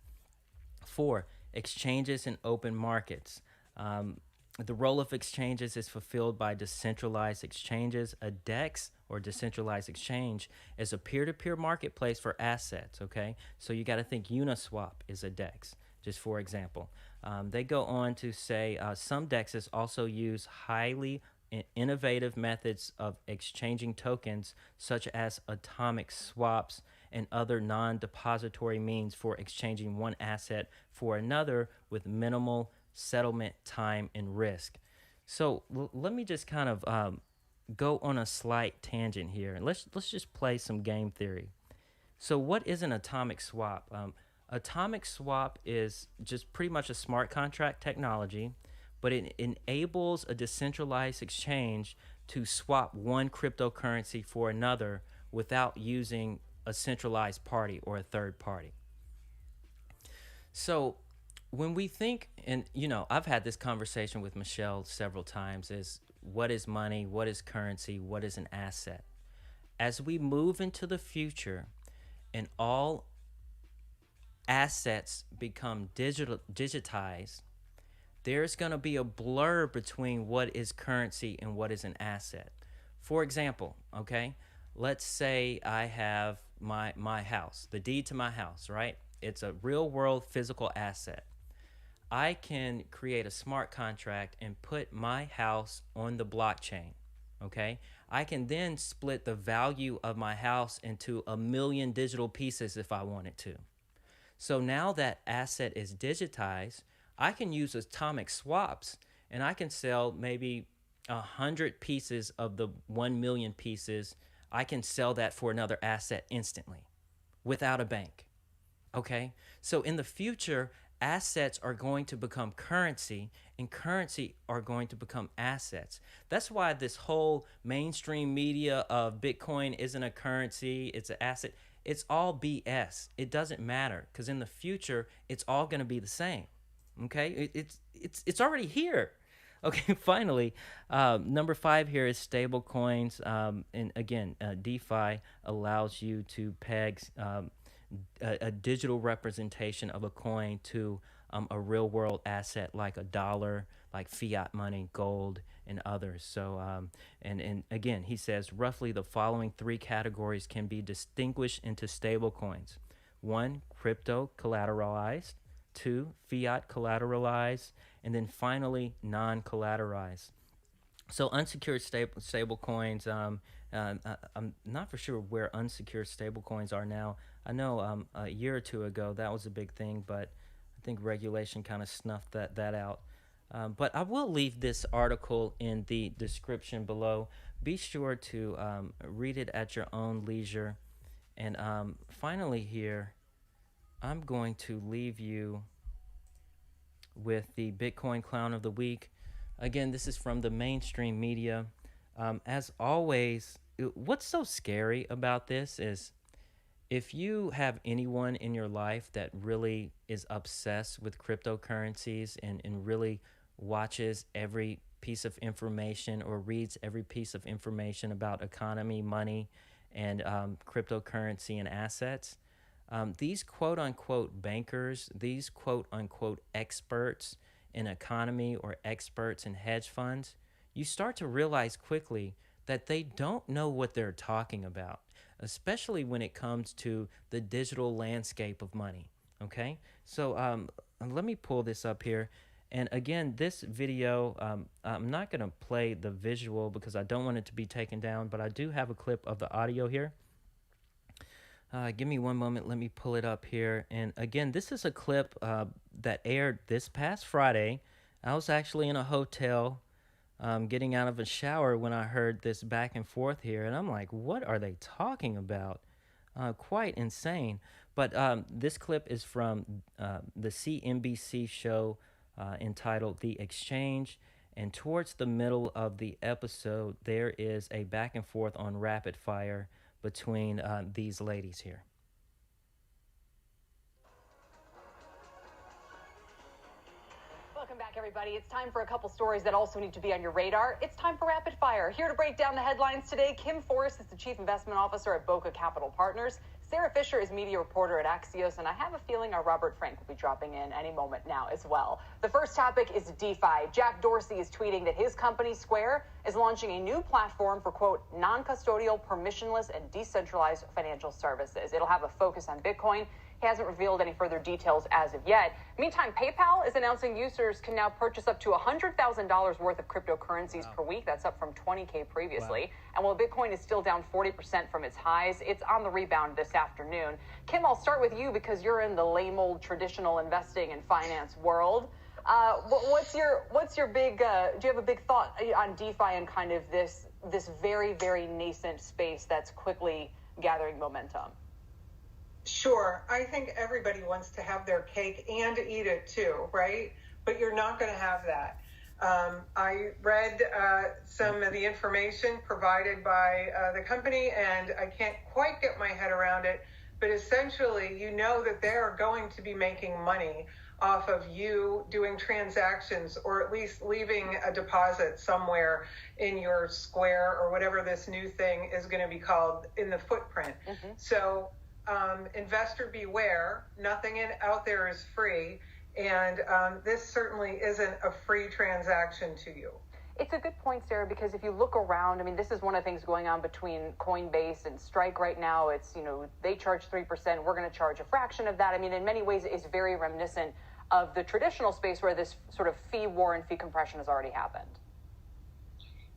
4, exchanges and open markets. The role of exchanges is fulfilled by decentralized exchanges. A DEX, or decentralized exchange, is a peer-to-peer marketplace for assets, okay? So you got to think Uniswap is a DEX, just for example. They go on to say some DEXs also use highly innovative methods of exchanging tokens, such as atomic swaps and other non-depository means for exchanging one asset for another with minimal settlement time and risk. So let me just kind of go on a slight tangent here, and let's just play some game theory. So what is an atomic swap? Atomic swap is just pretty much a smart contract technology, but it enables a decentralized exchange to swap one cryptocurrency for another without using a centralized party or a third party. So when we think, and I've had this conversation with Michelle several times, is what is money, what is currency, what is an asset? As we move into the future and all assets become digitized, there's going to be a blur between what is currency and what is an asset. For example, okay, let's say I have my house, the deed to my house, right? It's a real world physical asset. I can create a smart contract and put my house on the blockchain, okay? I can then split the value of my house into 1 million digital pieces if I wanted to. So now that asset is digitized, I can use atomic swaps, and I can sell maybe 100 pieces of the 1 million pieces. I can sell that for another asset instantly without a bank. Okay? So in the future, assets are going to become currency, and currency are going to become assets. That's why this whole mainstream media of Bitcoin isn't a currency, it's an asset. It's all BS. It doesn't matter, because in the future, it's all going to be the same. Okay, it's already here. Okay, finally, number 5 here is stable coins. And again, DeFi allows you to peg a digital representation of a coin to a real world asset like a dollar, like fiat money, gold, and others. So, and again, he says roughly the following 3 categories can be distinguished into stable coins. 1, crypto collateralized. 2, fiat collateralized, and then finally non-collateralized. So unsecured stable coins, I'm not for sure where unsecured stable coins are now. I know a year or 2 ago that was a big thing, but I think regulation kind of snuffed that out. But I will leave this article in the description below. Be sure to read it at your own leisure. And finally here, I'm going to leave you with the Bitcoin Clown of the Week. Again, this is from the mainstream media. As always, what's so scary about this is if you have anyone in your life that really is obsessed with cryptocurrencies and really watches every piece of information or reads every piece of information about economy, money, and cryptocurrency and assets, these quote-unquote bankers, these quote-unquote experts in economy or experts in hedge funds, you start to realize quickly that they don't know what they're talking about, especially when it comes to the digital landscape of money, okay? So let me pull this up here. And again, this video, I'm not going to play the visual because I don't want it to be taken down, but I do have a clip of the audio here. Give me one moment. Let me pull it up here. And again, this is a clip that aired this past Friday. I was actually in a hotel getting out of a shower when I heard this back and forth here. And I'm like, what are they talking about? Quite insane. But this clip is from the CNBC show entitled The Exchange. And towards the middle of the episode, there is a back and forth on rapid fire between these ladies here. Welcome back, everybody. It's time for a couple stories that also need to be on your radar. It's time for Rapid Fire. Here to break down the headlines today, Kim Forrest is the Chief Investment Officer at Bokeh Capital Partners. Sarah Fisher is media reporter at Axios, and I have a feeling our Robert Frank will be dropping in any moment now as well. The first topic is DeFi. Jack Dorsey is tweeting that his company, Square, is launching a new platform for, quote, non-custodial, permissionless, and decentralized financial services. It'll have a focus on Bitcoin. He hasn't revealed any further details as of yet. Meantime, PayPal is announcing users can now purchase up to $100,000 worth of cryptocurrencies per week. That's up from $20K previously. Wow. And while Bitcoin is still down 40% from its highs, it's on the rebound this afternoon. Kim, I'll start with you because you're in the lame old traditional investing and finance world. What's your big? Do you have a big thought on DeFi and kind of this very, very nascent space that's quickly gathering momentum? Sure. I think everybody wants to have their cake and eat it too, right? But you're not going to have that. I read some of the information provided by the company, and I can't quite get my head around it. But essentially, you know that they are going to be making money off of you doing transactions, or at least leaving a deposit somewhere in your Square or whatever this new thing is going to be called in the footprint. Mm-hmm. So investor beware, nothing out there is free, and this certainly isn't a free transaction to you. It's a good point, Sarah, because if you look around, I mean, this is one of the things going on between Coinbase and Strike right now. It's, they charge 3%, we're going to charge a fraction of that. I mean, in many ways, it's very reminiscent of the traditional space where this sort of fee war and fee compression has already happened.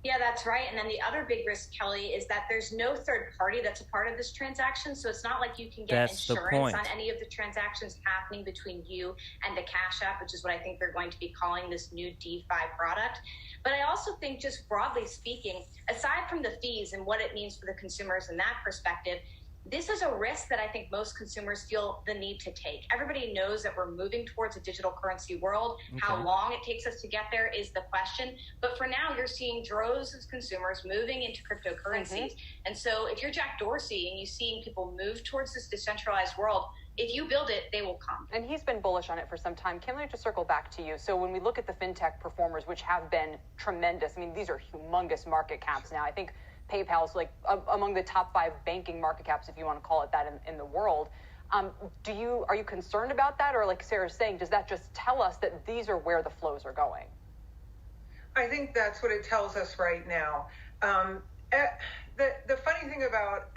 Yeah, that's right. And then the other big risk, Kelly, is that there's no third party that's a part of this transaction. So it's not like you can get insurance on any of the transactions happening between you and the Cash App, which is what I think they're going to be calling this new DeFi product. But I also think, just broadly speaking, aside from the fees and what it means for the consumers in that perspective, this is a risk that I think most consumers feel the need to take. Everybody knows that we're moving towards a digital currency world. Okay. How long it takes us to get there is the question. But for now, you're seeing droves of consumers moving into cryptocurrencies. Mm-hmm. And so if you're Jack Dorsey and you're seeing people move towards this decentralized world, if you build it, they will come. And he's been bullish on it for some time. Kim, let me just circle back to you. So when we look at the fintech performers, which have been tremendous, I mean, these are humongous market caps now. I think PayPal's like among the top 5 banking market caps, if you want to call it that, in the world. Are you concerned about that? Or like Sarah's saying, does that just tell us that these are where the flows are going? I think that's what it tells us right now. The funny thing about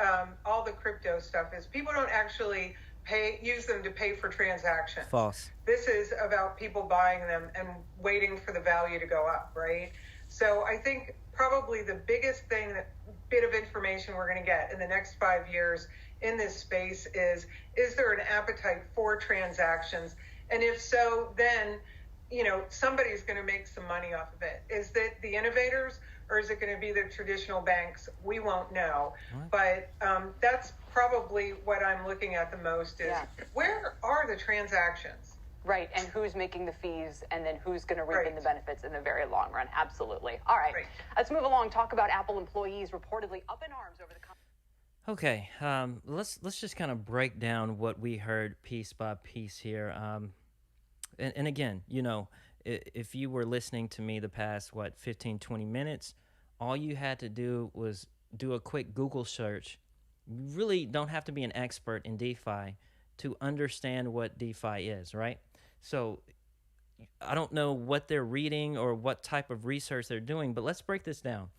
all the crypto stuff is people don't actually use them to pay for transactions. False. This is about people buying them and waiting for the value to go up, right? So I think probably the biggest bit of information we're going to get in the next 5 years in this space is there an appetite for transactions? And if so, then, somebody's going to make some money off of it. Is it the innovators, or is it going to be the traditional banks? We won't know. What? But that's probably what I'm looking at the most is, where are the transactions? Right, and who's making the fees, and then who's going to reap in the benefits in the very long run. Absolutely. All right, let's move along. Talk about Apple employees reportedly up in arms over the... Okay, let's just kind of break down what we heard piece by piece here. And again, you know, if you were listening to me the past, 15, 20 minutes, all you had to do was do a quick Google search. You really don't have to be an expert in DeFi to understand what DeFi is, right? So I don't know what they're reading or what type of research they're doing, but let's break this down.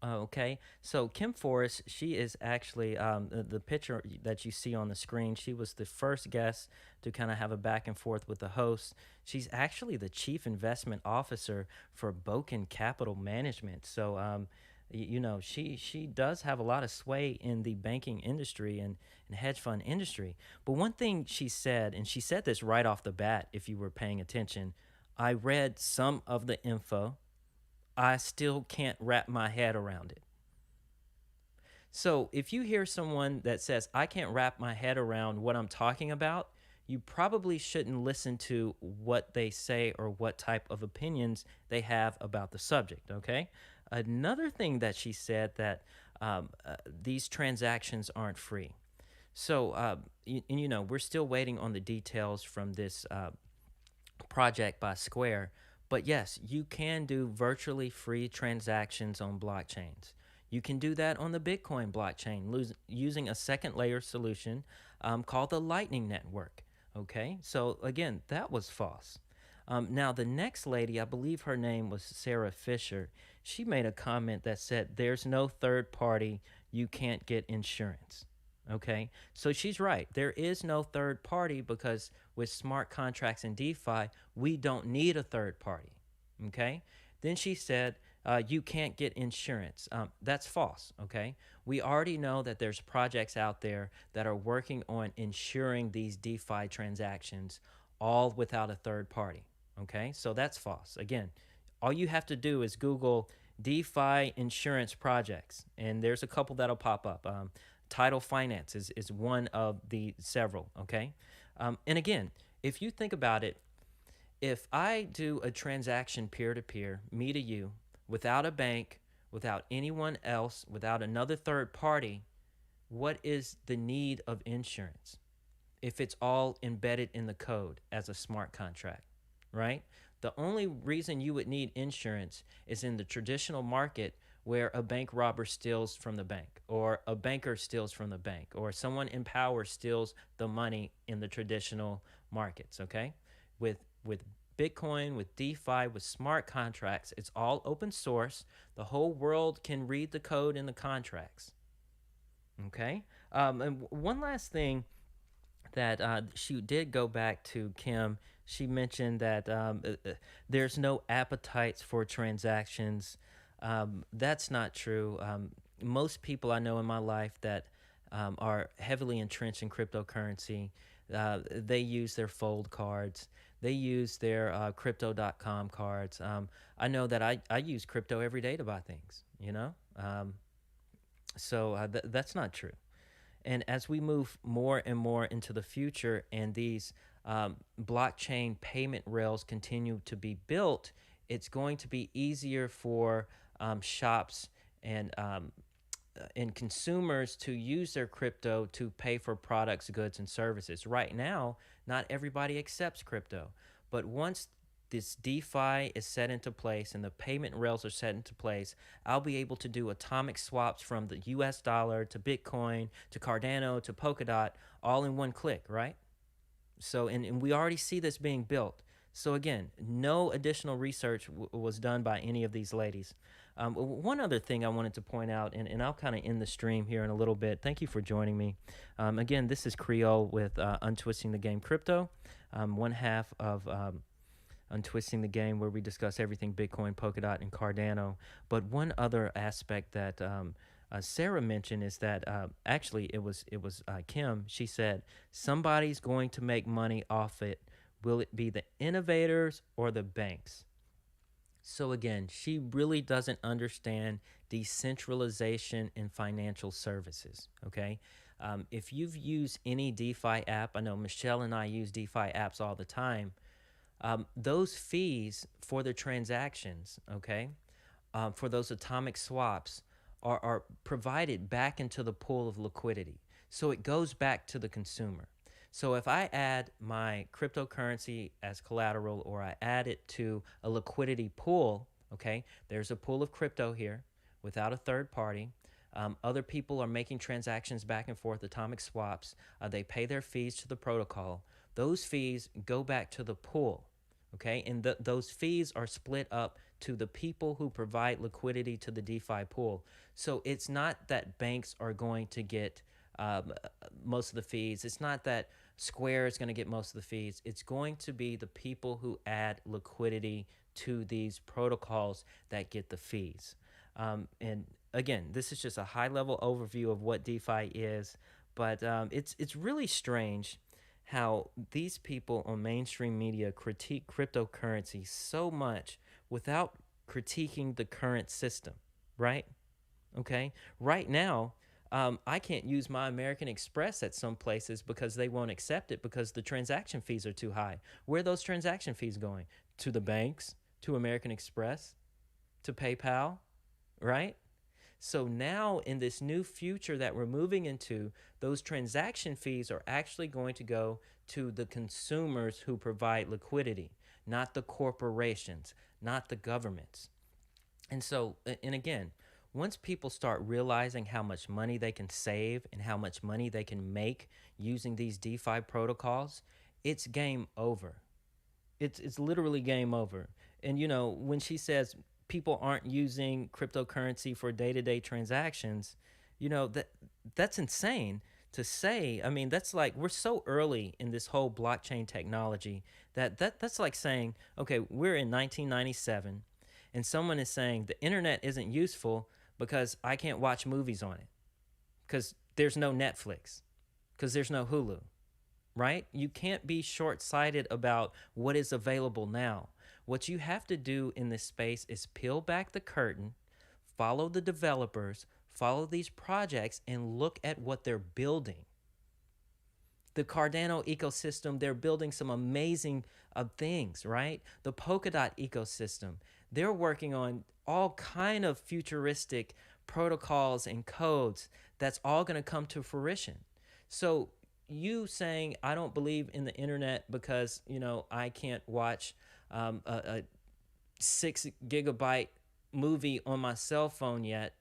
Okay, so Kim Forrest, she is actually the picture that you see on the screen. She was the first guest to kind of have a back and forth with the host. She's actually the chief investment officer for Bokeh Capital Management. So, you know, she does have a lot of sway in the banking industry and hedge fund industry. But one thing she said, and she said this right off the bat, if you were paying attention, I read some of the info. I still can't wrap my head around it. So if you hear someone that says, I can't wrap my head around what I'm talking about, you probably shouldn't listen to what they say or what type of opinions they have about the subject, okay? Another thing that she said that these transactions aren't free. So, you know, we're still waiting on the details from this project by Square. But yes, you can do virtually free transactions on blockchains. You can do that on the Bitcoin blockchain using a second layer solution called the Lightning Network. Okay, so again, that was false. Now, the next lady, I believe her name was Sarah Fisher, she made a comment that said, there's no third party, you can't get insurance. Okay, so she's right. There is no third party because with smart contracts and DeFi, we don't need a third party. Okay, then she said, you can't get insurance. That's false. Okay, we already know that there's projects out there that are working on insuring these DeFi transactions all without a third party. Okay, so that's false. Again, all you have to do is Google DeFi insurance projects, and there's a couple that'll pop up. Title Finance is one of the several, okay? And again, if you think about it, if I do a transaction peer-to-peer, me to you, without a bank, without anyone else, without another third party, what is the need of insurance if it's all embedded in the code as a smart contract, right? The only reason you would need insurance is in the traditional market where a bank robber steals from the bank, or a banker steals from the bank, or someone in power steals the money in the traditional markets, okay? With Bitcoin, with DeFi, with smart contracts, it's all open source. The whole world can read the code in the contracts, okay? And one last thing that she did go back to Kim. She mentioned that there's no appetites for transactions. That's not true. Most people I know in my life that are heavily entrenched in cryptocurrency, they use their Fold cards. They use their Crypto.com cards. I know that I use crypto every day to buy things, you know? So that's not true. And as we move more and more into the future and these blockchain payment rails continue to be built, it's going to be easier for shops and consumers to use their crypto to pay for products, goods, and services. Right now, not everybody accepts crypto, but once this DeFi is set into place and the payment rails are set into place, I'll be able to do atomic swaps from the US dollar to Bitcoin to Cardano to Polkadot all in one click, right? So, and we already see this being built. So again, no additional research was done by any of these ladies. One other thing I wanted to point out, and I'll kind of end the stream here in a little bit. Thank you for joining me. Again, this is Creole with Untwisting the Game Crypto, one half of Untwisting the Game, where we discuss everything Bitcoin, Polkadot, and Cardano. But one other aspect that Sarah mentioned is that actually it was Kim. She said somebody's going to make money off it. Will it be the innovators or the banks? So again, she really doesn't understand decentralization in financial services, okay? If you've used any DeFi app, I know Michelle and I use DeFi apps all the time. Those fees for the transactions, okay, for those atomic swaps are provided back into the pool of liquidity. So it goes back to the consumer. So if I add my cryptocurrency as collateral, or I add it to a liquidity pool, okay, there's a pool of crypto here without a third party. Other people are making transactions back and forth, atomic swaps. They pay their fees to the protocol. Those fees go back to the pool, okay? And those fees are split up to the people who provide liquidity to the DeFi pool. So it's not that banks are going to get most of the fees. It's not that Square is going to get most of the fees. It's going to be the people who add liquidity to these protocols that get the fees. And again, this is just a high-level overview of what DeFi is, but it's really strange how these people on mainstream media critique cryptocurrency so much without critiquing the current system, right? Okay? Right now, I can't use my American Express at some places because they won't accept it because the transaction fees are too high. Where are those transaction fees going? To the banks, to American Express, to PayPal, right? So now in this new future that we're moving into, those transaction fees are actually going to go to the consumers who provide liquidity, not the corporations, not the governments. And so, and again, once people start realizing how much money they can save and how much money they can make using these DeFi protocols, it's game over. It's literally game over. And you know, when she says people aren't using cryptocurrency for day-to-day transactions, you know, that's insane to say. I mean, that's like, we're so early in this whole blockchain technology that's like saying, okay, we're in 1997 and someone is saying the internet isn't useful because I can't watch movies on it because there's no Netflix, because there's no Hulu, right? You can't be short-sighted about what is available now. What you have to do in this space is peel back the curtain, follow the developers, follow these projects, and look at what they're building. The Cardano ecosystem, they're building some amazing things, right? The Polkadot ecosystem, they're working on all kind of futuristic protocols and codes that's all going to come to fruition. So you saying, I don't believe in the internet because, you know, I can't watch a 6 gigabyte movie on my cell phone yet,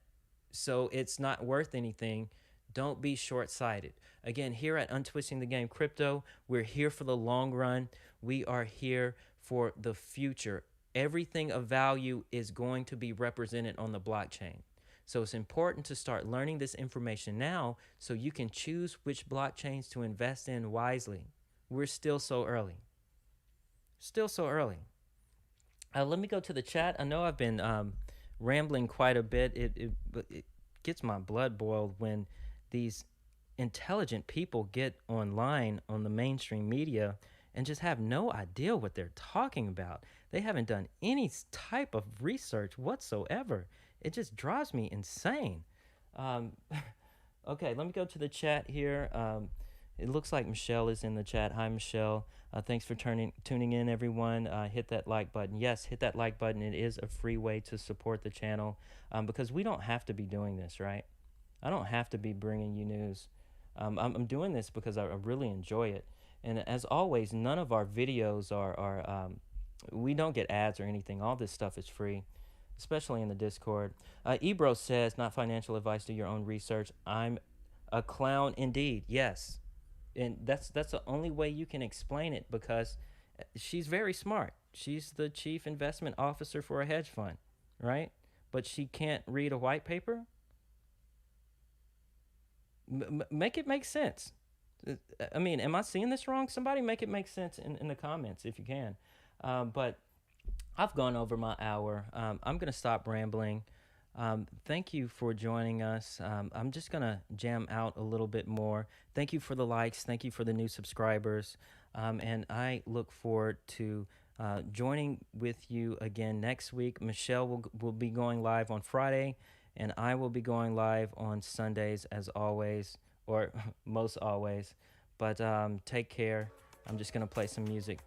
so it's not worth anything. Don't be short-sighted. Again, here at Untwisting the Game Crypto, we're here for the long run. We are here for the future. Everything of value is going to be represented on the blockchain. So it's important to start learning this information now so you can choose which blockchains to invest in wisely. We're still so early. Still so early. Let me go to the chat. I know I've been rambling quite a bit. It gets my blood boiled when these intelligent people get online on the mainstream media and just have no idea what they're talking about. They haven't done any type of research whatsoever. It just drives me insane. Okay, let me go to the chat here. It looks like Michelle is in the chat. Hi, Michelle. Thanks for tuning in, everyone. Hit that like button. Yes, hit that like button. It is a free way to support the channel because we don't have to be doing this, right? I don't have to be bringing you news. I'm doing this because I really enjoy it. And as always, none of our videos are we don't get ads or anything. All this stuff is free, especially in the Discord. Ebro says, not financial advice, do your own research. I'm a clown indeed, yes. And that's the only way you can explain it because she's very smart. She's the chief investment officer for a hedge fund, right? But she can't read a white paper? Make it make sense. I mean, am I seeing this wrong? Somebody make it make sense in the comments if you can. But I've gone over my hour. I'm going to stop rambling. Thank you for joining us. I'm just going to jam out a little bit more. Thank you for the likes. Thank you for the new subscribers. And I look forward to joining with you again next week. Michelle will be going live on Friday, and I will be going live on Sundays as always. or most always. But take care. I'm just going to play some music.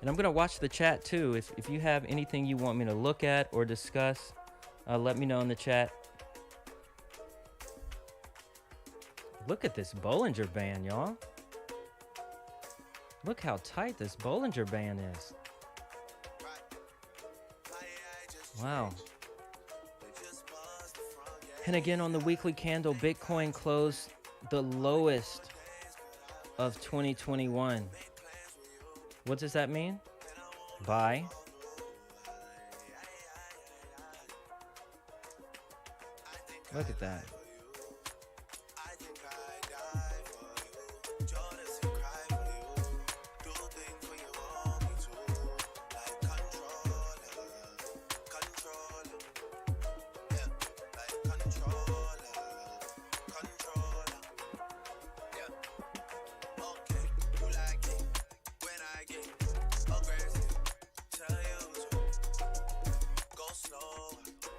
And I'm going to watch the chat too. If you have anything you want me to look at or discuss, let me know in the chat. Look at this Bollinger Band, y'all. Look how tight this Bollinger Band is. Wow. And again, on the weekly candle, Bitcoin closed the lowest of 2021. What does that mean? Buy. Look at that.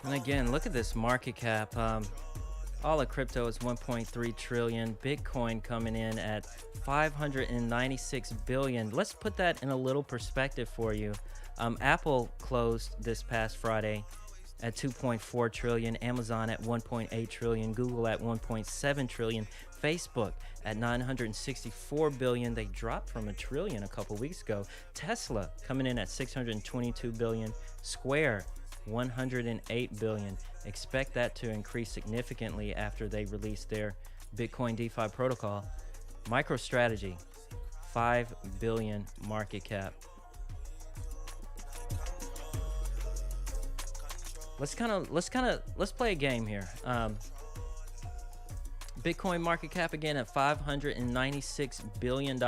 And again, look at this market cap. All of crypto is 1.3 trillion. Bitcoin coming in at 596 billion. Let's put that in a little perspective for you. Apple closed this past Friday at 2.4 trillion, Amazon at 1.8 trillion, Google at 1.7 trillion, Facebook at 964 billion. They dropped from $1 trillion a couple weeks ago. Tesla coming in at 622 billion, Square 108 billion. Expect that to increase significantly after they release their Bitcoin DeFi protocol. MicroStrategy, 5 billion market cap. Let's play a game here. Bitcoin market cap again at $596 billion.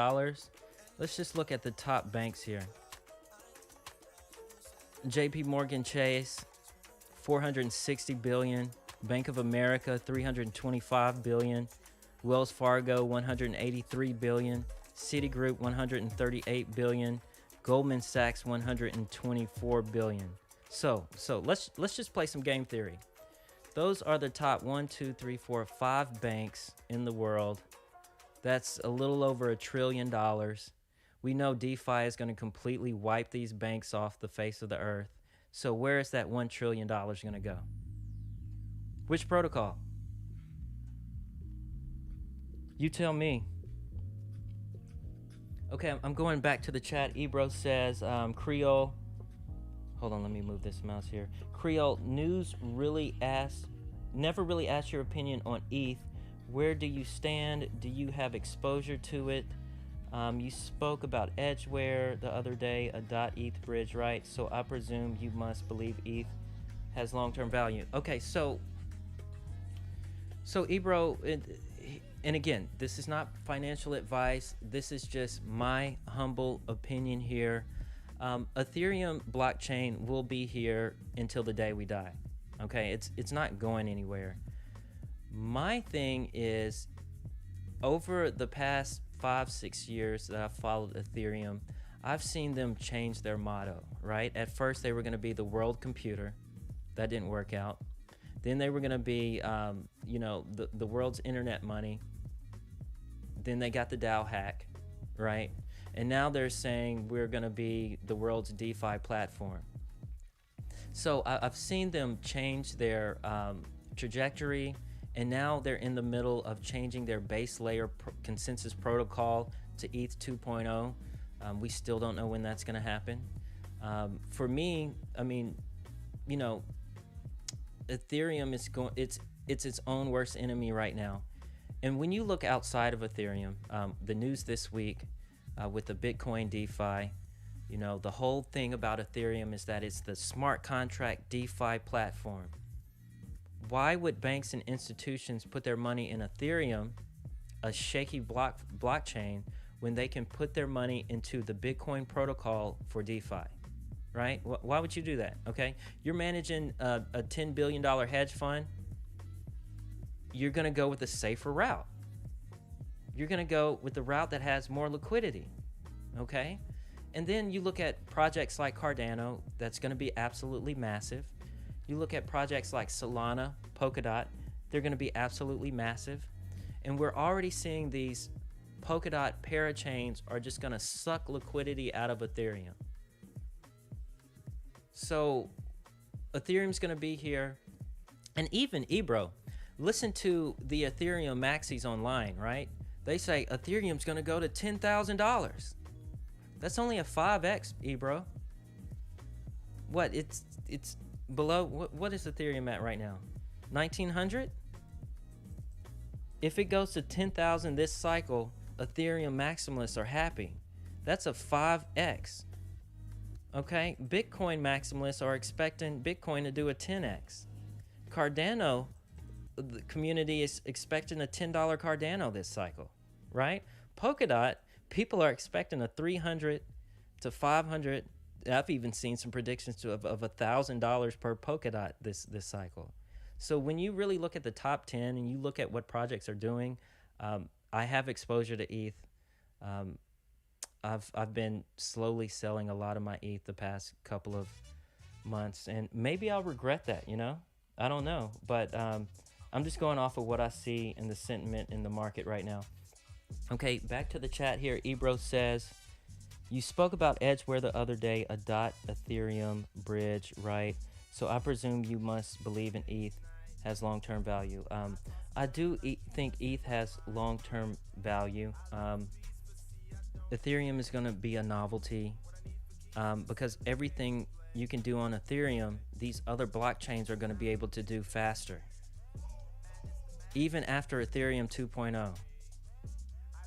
Let's just look at the top banks here. JP Morgan Chase, 460 billion. Bank of America, 325 billion. Wells Fargo, 183 billion. Citigroup, 138 billion. Goldman Sachs, 124 billion. So let's just play some game theory. Those are the top 5 banks in the world. That's a little over $1 trillion. We know DeFi is going to completely wipe these banks off the face of the earth. So where is that $1 trillion going to go? Which protocol? You tell me. Okay, I'm going back to the chat. Ebro says, Creole. Hold on, let me move this mouse here. Creole, never really asked your opinion on ETH. Where do you stand? Do you have exposure to it? You spoke about Edgeware the other day, a .ETH bridge, right? So I presume you must believe ETH has long-term value. Okay, so Ebro, and again, this is not financial advice. This is just my humble opinion here. Ethereum blockchain will be here until the day we die. Okay, it's not going anywhere. My thing is, over the past 5-6 years that I've followed Ethereum, I've seen them change their motto, right? At first, they were going to be the world computer. That didn't work out. Then they were going to be, the world's internet money. Then they got the DAO hack, right? And now they're saying we're going to be the world's DeFi platform. So I've seen them change their trajectory, and now they're in the middle of changing their base layer consensus protocol to ETH 2.0. We still don't know when that's going to happen. For me, I mean, Ethereum is it's its own worst enemy right now. And when you look outside of Ethereum, the news this week with the Bitcoin DeFi, the whole thing about Ethereum is that it's the smart contract DeFi platform. Why would banks and institutions put their money in Ethereum, a shaky blockchain, when they can put their money into the Bitcoin protocol for DeFi, right? Why would you do that, okay? You're managing a $10 billion hedge fund. You're going to go with a safer route. You're going to go with the route that has more liquidity, okay? And then you look at projects like Cardano, that's going to be absolutely massive. You look at projects like Solana, Polkadot, They're going to be absolutely massive. And we're already seeing these Polkadot parachains are just going to suck liquidity out of Ethereum. So Ethereum's going to be here. And even Ebro, listen to the Ethereum maxis online, right? They say Ethereum's going to go to $10,000. That's only a 5x, Ebro. What? It's below. What is Ethereum at right now? 1900? If it goes to 10,000 this cycle, Ethereum maximalists are happy. That's a 5x. Okay? Bitcoin maximalists are expecting Bitcoin to do a 10x. Cardano, the community is expecting a $10 Cardano this cycle, right? Polkadot, people are expecting a $300 to $500. I've even seen some predictions of $1,000 per Polkadot this cycle. So when you really look at the top 10 and you look at what projects are doing, I have exposure to ETH. I've been slowly selling a lot of my ETH the past couple of months, and maybe I'll regret that, you know? I don't know, but I'm just going off of what I see in the sentiment in the market right now. Okay, back to the chat here. Ebro says, you spoke about Edgeware the other day, a dot Ethereum bridge, right? So I presume you must believe in ETH has long-term value. I do think ETH has long-term value. Ethereum is going to be a novelty because everything you can do on Ethereum, these other blockchains are going to be able to do faster. Even after Ethereum 2.0,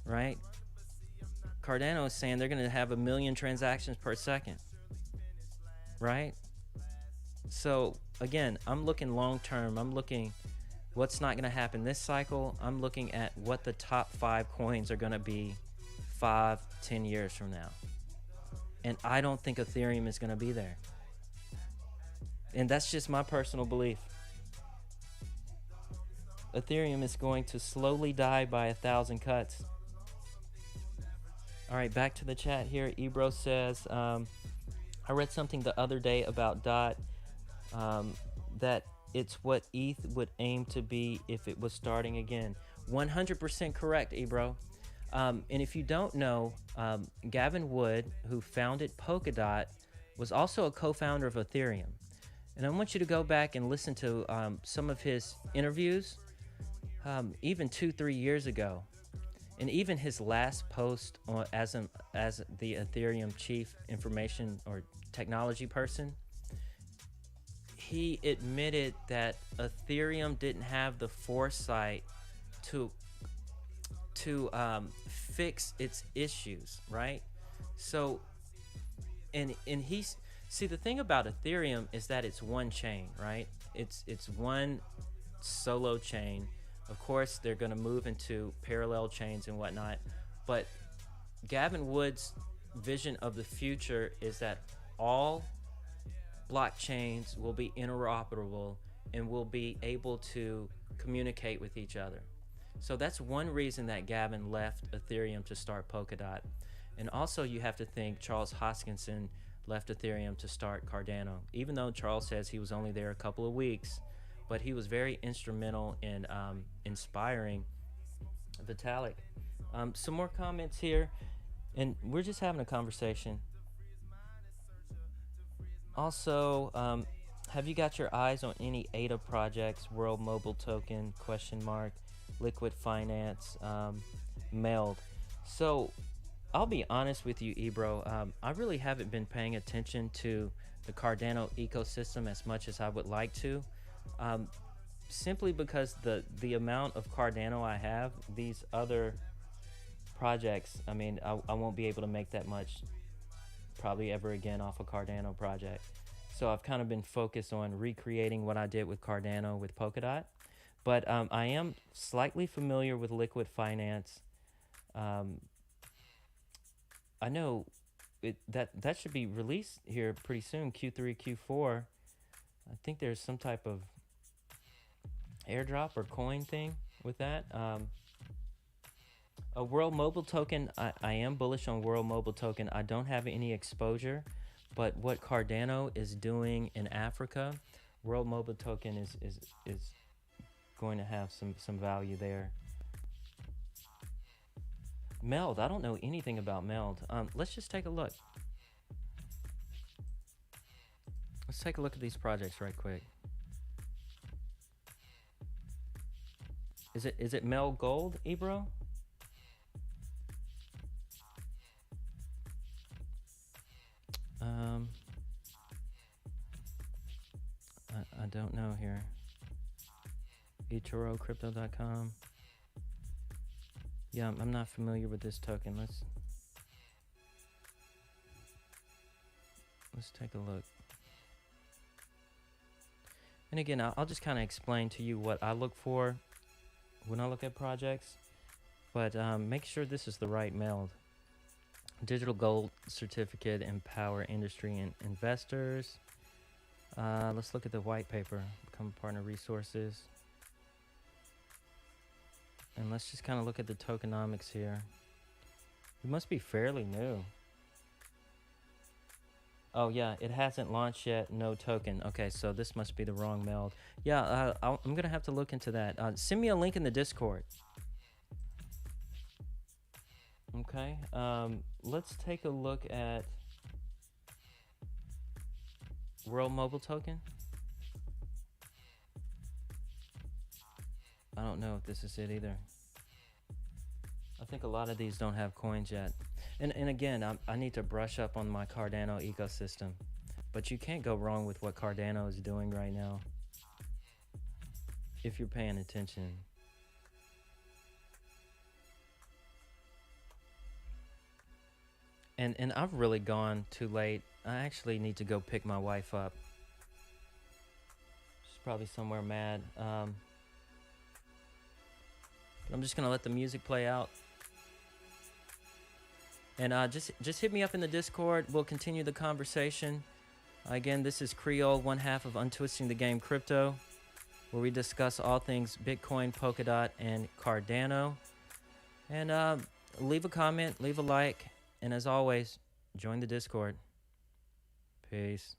right? Cardano is saying they're going to have 1 million transactions per second, right? So again, I'm looking long term. I'm looking what's not going to happen this cycle. I'm looking at what the top 5 coins are going to be 5-10 years from now. And I don't think Ethereum is going to be there. And that's just my personal belief. Ethereum is going to slowly die by 1,000 cuts. All right, back to the chat here. Ebro says, I read something the other day about DOT, that it's what ETH would aim to be if it was starting again. 100% correct, Ebro. And if you don't know, Gavin Wood, who founded Polkadot, was also a co-founder of Ethereum. And I want you to go back and listen to some of his interviews, even 2-3 years ago. And even his last post as the Ethereum chief information or technology person, he admitted that Ethereum didn't have the foresight to fix its issues, right? So, and he's, see, the thing about Ethereum is that it's one chain, right? It's one solo chain. Of course, they're going to move into parallel chains and whatnot, but Gavin Wood's vision of the future is that all blockchains will be interoperable and will be able to communicate with each other. So that's one reason that Gavin left Ethereum to start Polkadot. And also you have to think Charles Hoskinson left Ethereum to start Cardano, even though Charles says he was only there a couple of weeks. But he was very instrumental in inspiring Vitalik. Some more comments here, and we're just having a conversation. Also, have you got your eyes on any ADA projects, World Mobile Token, ? Liquid Finance, Meld? So I'll be honest with you, Ebro. I really haven't been paying attention to the Cardano ecosystem as much as I would like to. Simply because the amount of Cardano I have, these other projects, I mean, I won't be able to make that much probably ever again off a Cardano project. So I've kind of been focused on recreating what I did with Cardano with Polkadot. But I am slightly familiar with Liquid Finance. I know that should be released here pretty soon, Q3, Q4. I think there's some type of airdrop or coin thing with that. A World Mobile Token, I am bullish on World Mobile Token. I don't have any exposure, but what Cardano is doing in Africa, World Mobile Token is going to have some value there. Meld, I don't know anything about Meld. Let's just take a look. Let's take a look at these projects right quick. Is it Meld Gold, Ebro? I don't know here. eToroCrypto.com. Yeah, I'm not familiar with this token. Let's take a look. And again, I'll just kind of explain to you what I look for when I look at projects. But make sure this is the right Meld. Digital gold certificate, empower industry and investors. Let's look at the white paper, become a partner resources. And let's just kind of look at the tokenomics here. It must be fairly new. Oh yeah, it hasn't launched yet, no token. Okay, so this must be the wrong Meld. Yeah, I'm gonna have to look into that. Send me a link in the Discord. Okay, let's take a look at World Mobile Token. I don't know if this is it either. I think a lot of these don't have coins yet. And again, I need to brush up on my Cardano ecosystem. But you can't go wrong with what Cardano is doing right now, if you're paying attention. And I've really gone too late. I actually need to go pick my wife up. She's probably somewhere mad. But I'm just gonna let the music play out. And just hit me up in the Discord. We'll continue the conversation. Again, this is Creole, one half of Untwisting the Game Crypto, where we discuss all things Bitcoin, Polkadot, and Cardano. And leave a comment, leave a like, and as always, join the Discord. Peace.